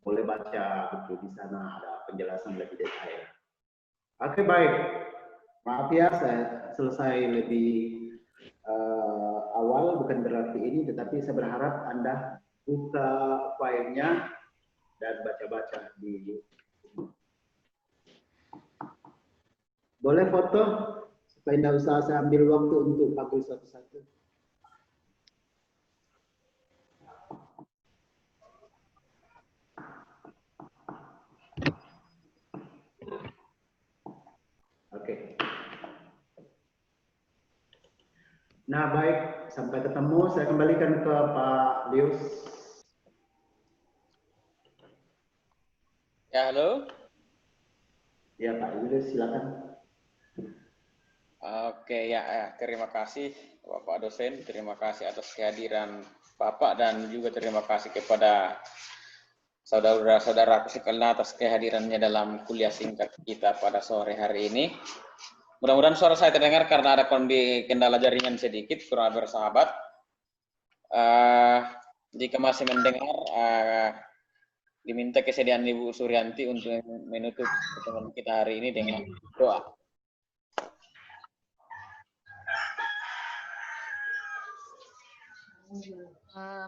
S1: boleh baca buku di sana, ada penjelasan lebih detail. Oke, baik. Maaf ya, saya selesai lebih awal, bukan berarti ini, tetapi saya berharap Anda buka filenya dan baca-baca di. Boleh foto supaya tidak usah saya ambil waktu untuk panggil satu-satu. Oke. Nah, baik, sampai ketemu. Saya kembalikan ke Pak Lius.
S4: Ya, halo.
S1: Ya, Pak Lius, silakan.
S4: Oke, ya, terima kasih Bapak dosen, terima kasih atas kehadiran Bapak dan juga terima kasih kepada saudara-saudara sekalian atas kehadirannya dalam kuliah singkat kita pada sore hari ini. Mudah-mudahan suara saya terdengar karena ada kendala jaringan sedikit, kurang bersahabat. Jika masih mendengar, diminta kesediaan Ibu Suryanti untuk menutup pertemuan kita hari ini dengan doa.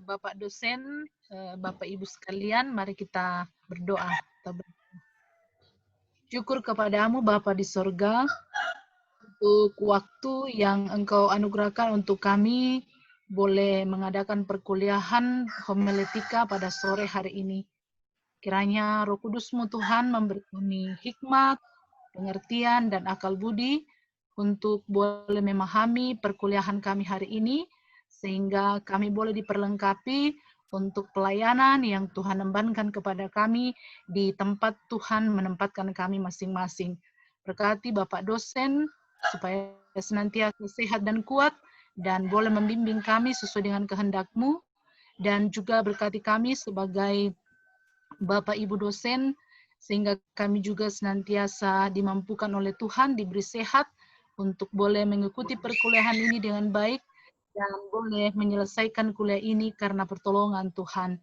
S6: Bapak dosen, Bapak Ibu sekalian, mari kita berdoa. Syukur kepadamu Bapa di sorga, untuk waktu yang Engkau anugerahkan untuk kami boleh mengadakan perkuliahan homiletika pada sore hari ini. Kiranya Roh Kudus-Mu Tuhan memberi kami hikmat, pengertian, dan akal budi untuk boleh memahami perkuliahan kami hari ini, sehingga kami boleh diperlengkapi untuk pelayanan yang Tuhan embankan kepada kami di tempat Tuhan menempatkan kami masing-masing. Berkati Bapak dosen, supaya senantiasa sehat dan kuat, dan boleh membimbing kami sesuai dengan kehendak-Mu, dan juga berkati kami sebagai Bapak Ibu dosen, sehingga kami juga senantiasa dimampukan oleh Tuhan, diberi sehat, untuk boleh mengikuti perkuliahan ini dengan baik, dan boleh menyelesaikan kuliah ini karena pertolongan Tuhan.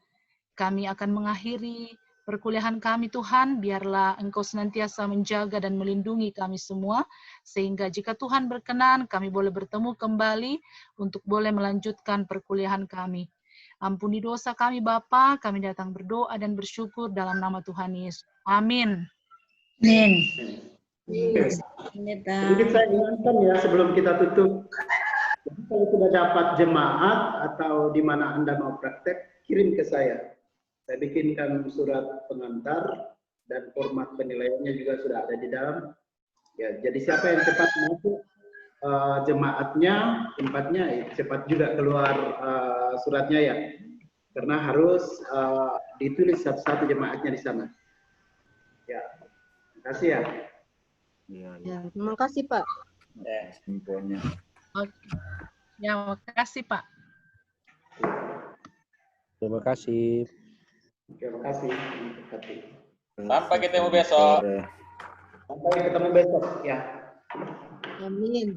S6: Kami akan mengakhiri perkuliahan kami Tuhan, biarlah Engkau senantiasa menjaga dan melindungi kami semua, sehingga jika Tuhan berkenan, kami boleh bertemu kembali untuk boleh melanjutkan perkuliahan kami. Ampuni dosa kami Bapa, kami datang berdoa dan bersyukur dalam nama Tuhan Yesus. Amin.
S8: Amin.
S1: Sedikit saya ingatkan ya sebelum kita tutup. Kalau sudah dapat jemaat atau di mana Anda mau praktek, kirim ke saya. Saya bikinkan surat pengantar dan format penilaiannya juga sudah ada di dalam. Ya, jadi siapa yang cepat masuk jemaatnya, tempatnya cepat juga keluar suratnya ya. Karena harus ditulis satu-satu jemaatnya di sana. Ya, terima kasih ya.
S2: Ya, terima kasih Pak.
S1: Infonya.
S6: Oke. Ya, makasih Pak.
S7: Terima kasih.
S1: Terima kasih.
S4: Sampai ketemu besok.
S1: Sampai ketemu besok ya.
S2: Amin.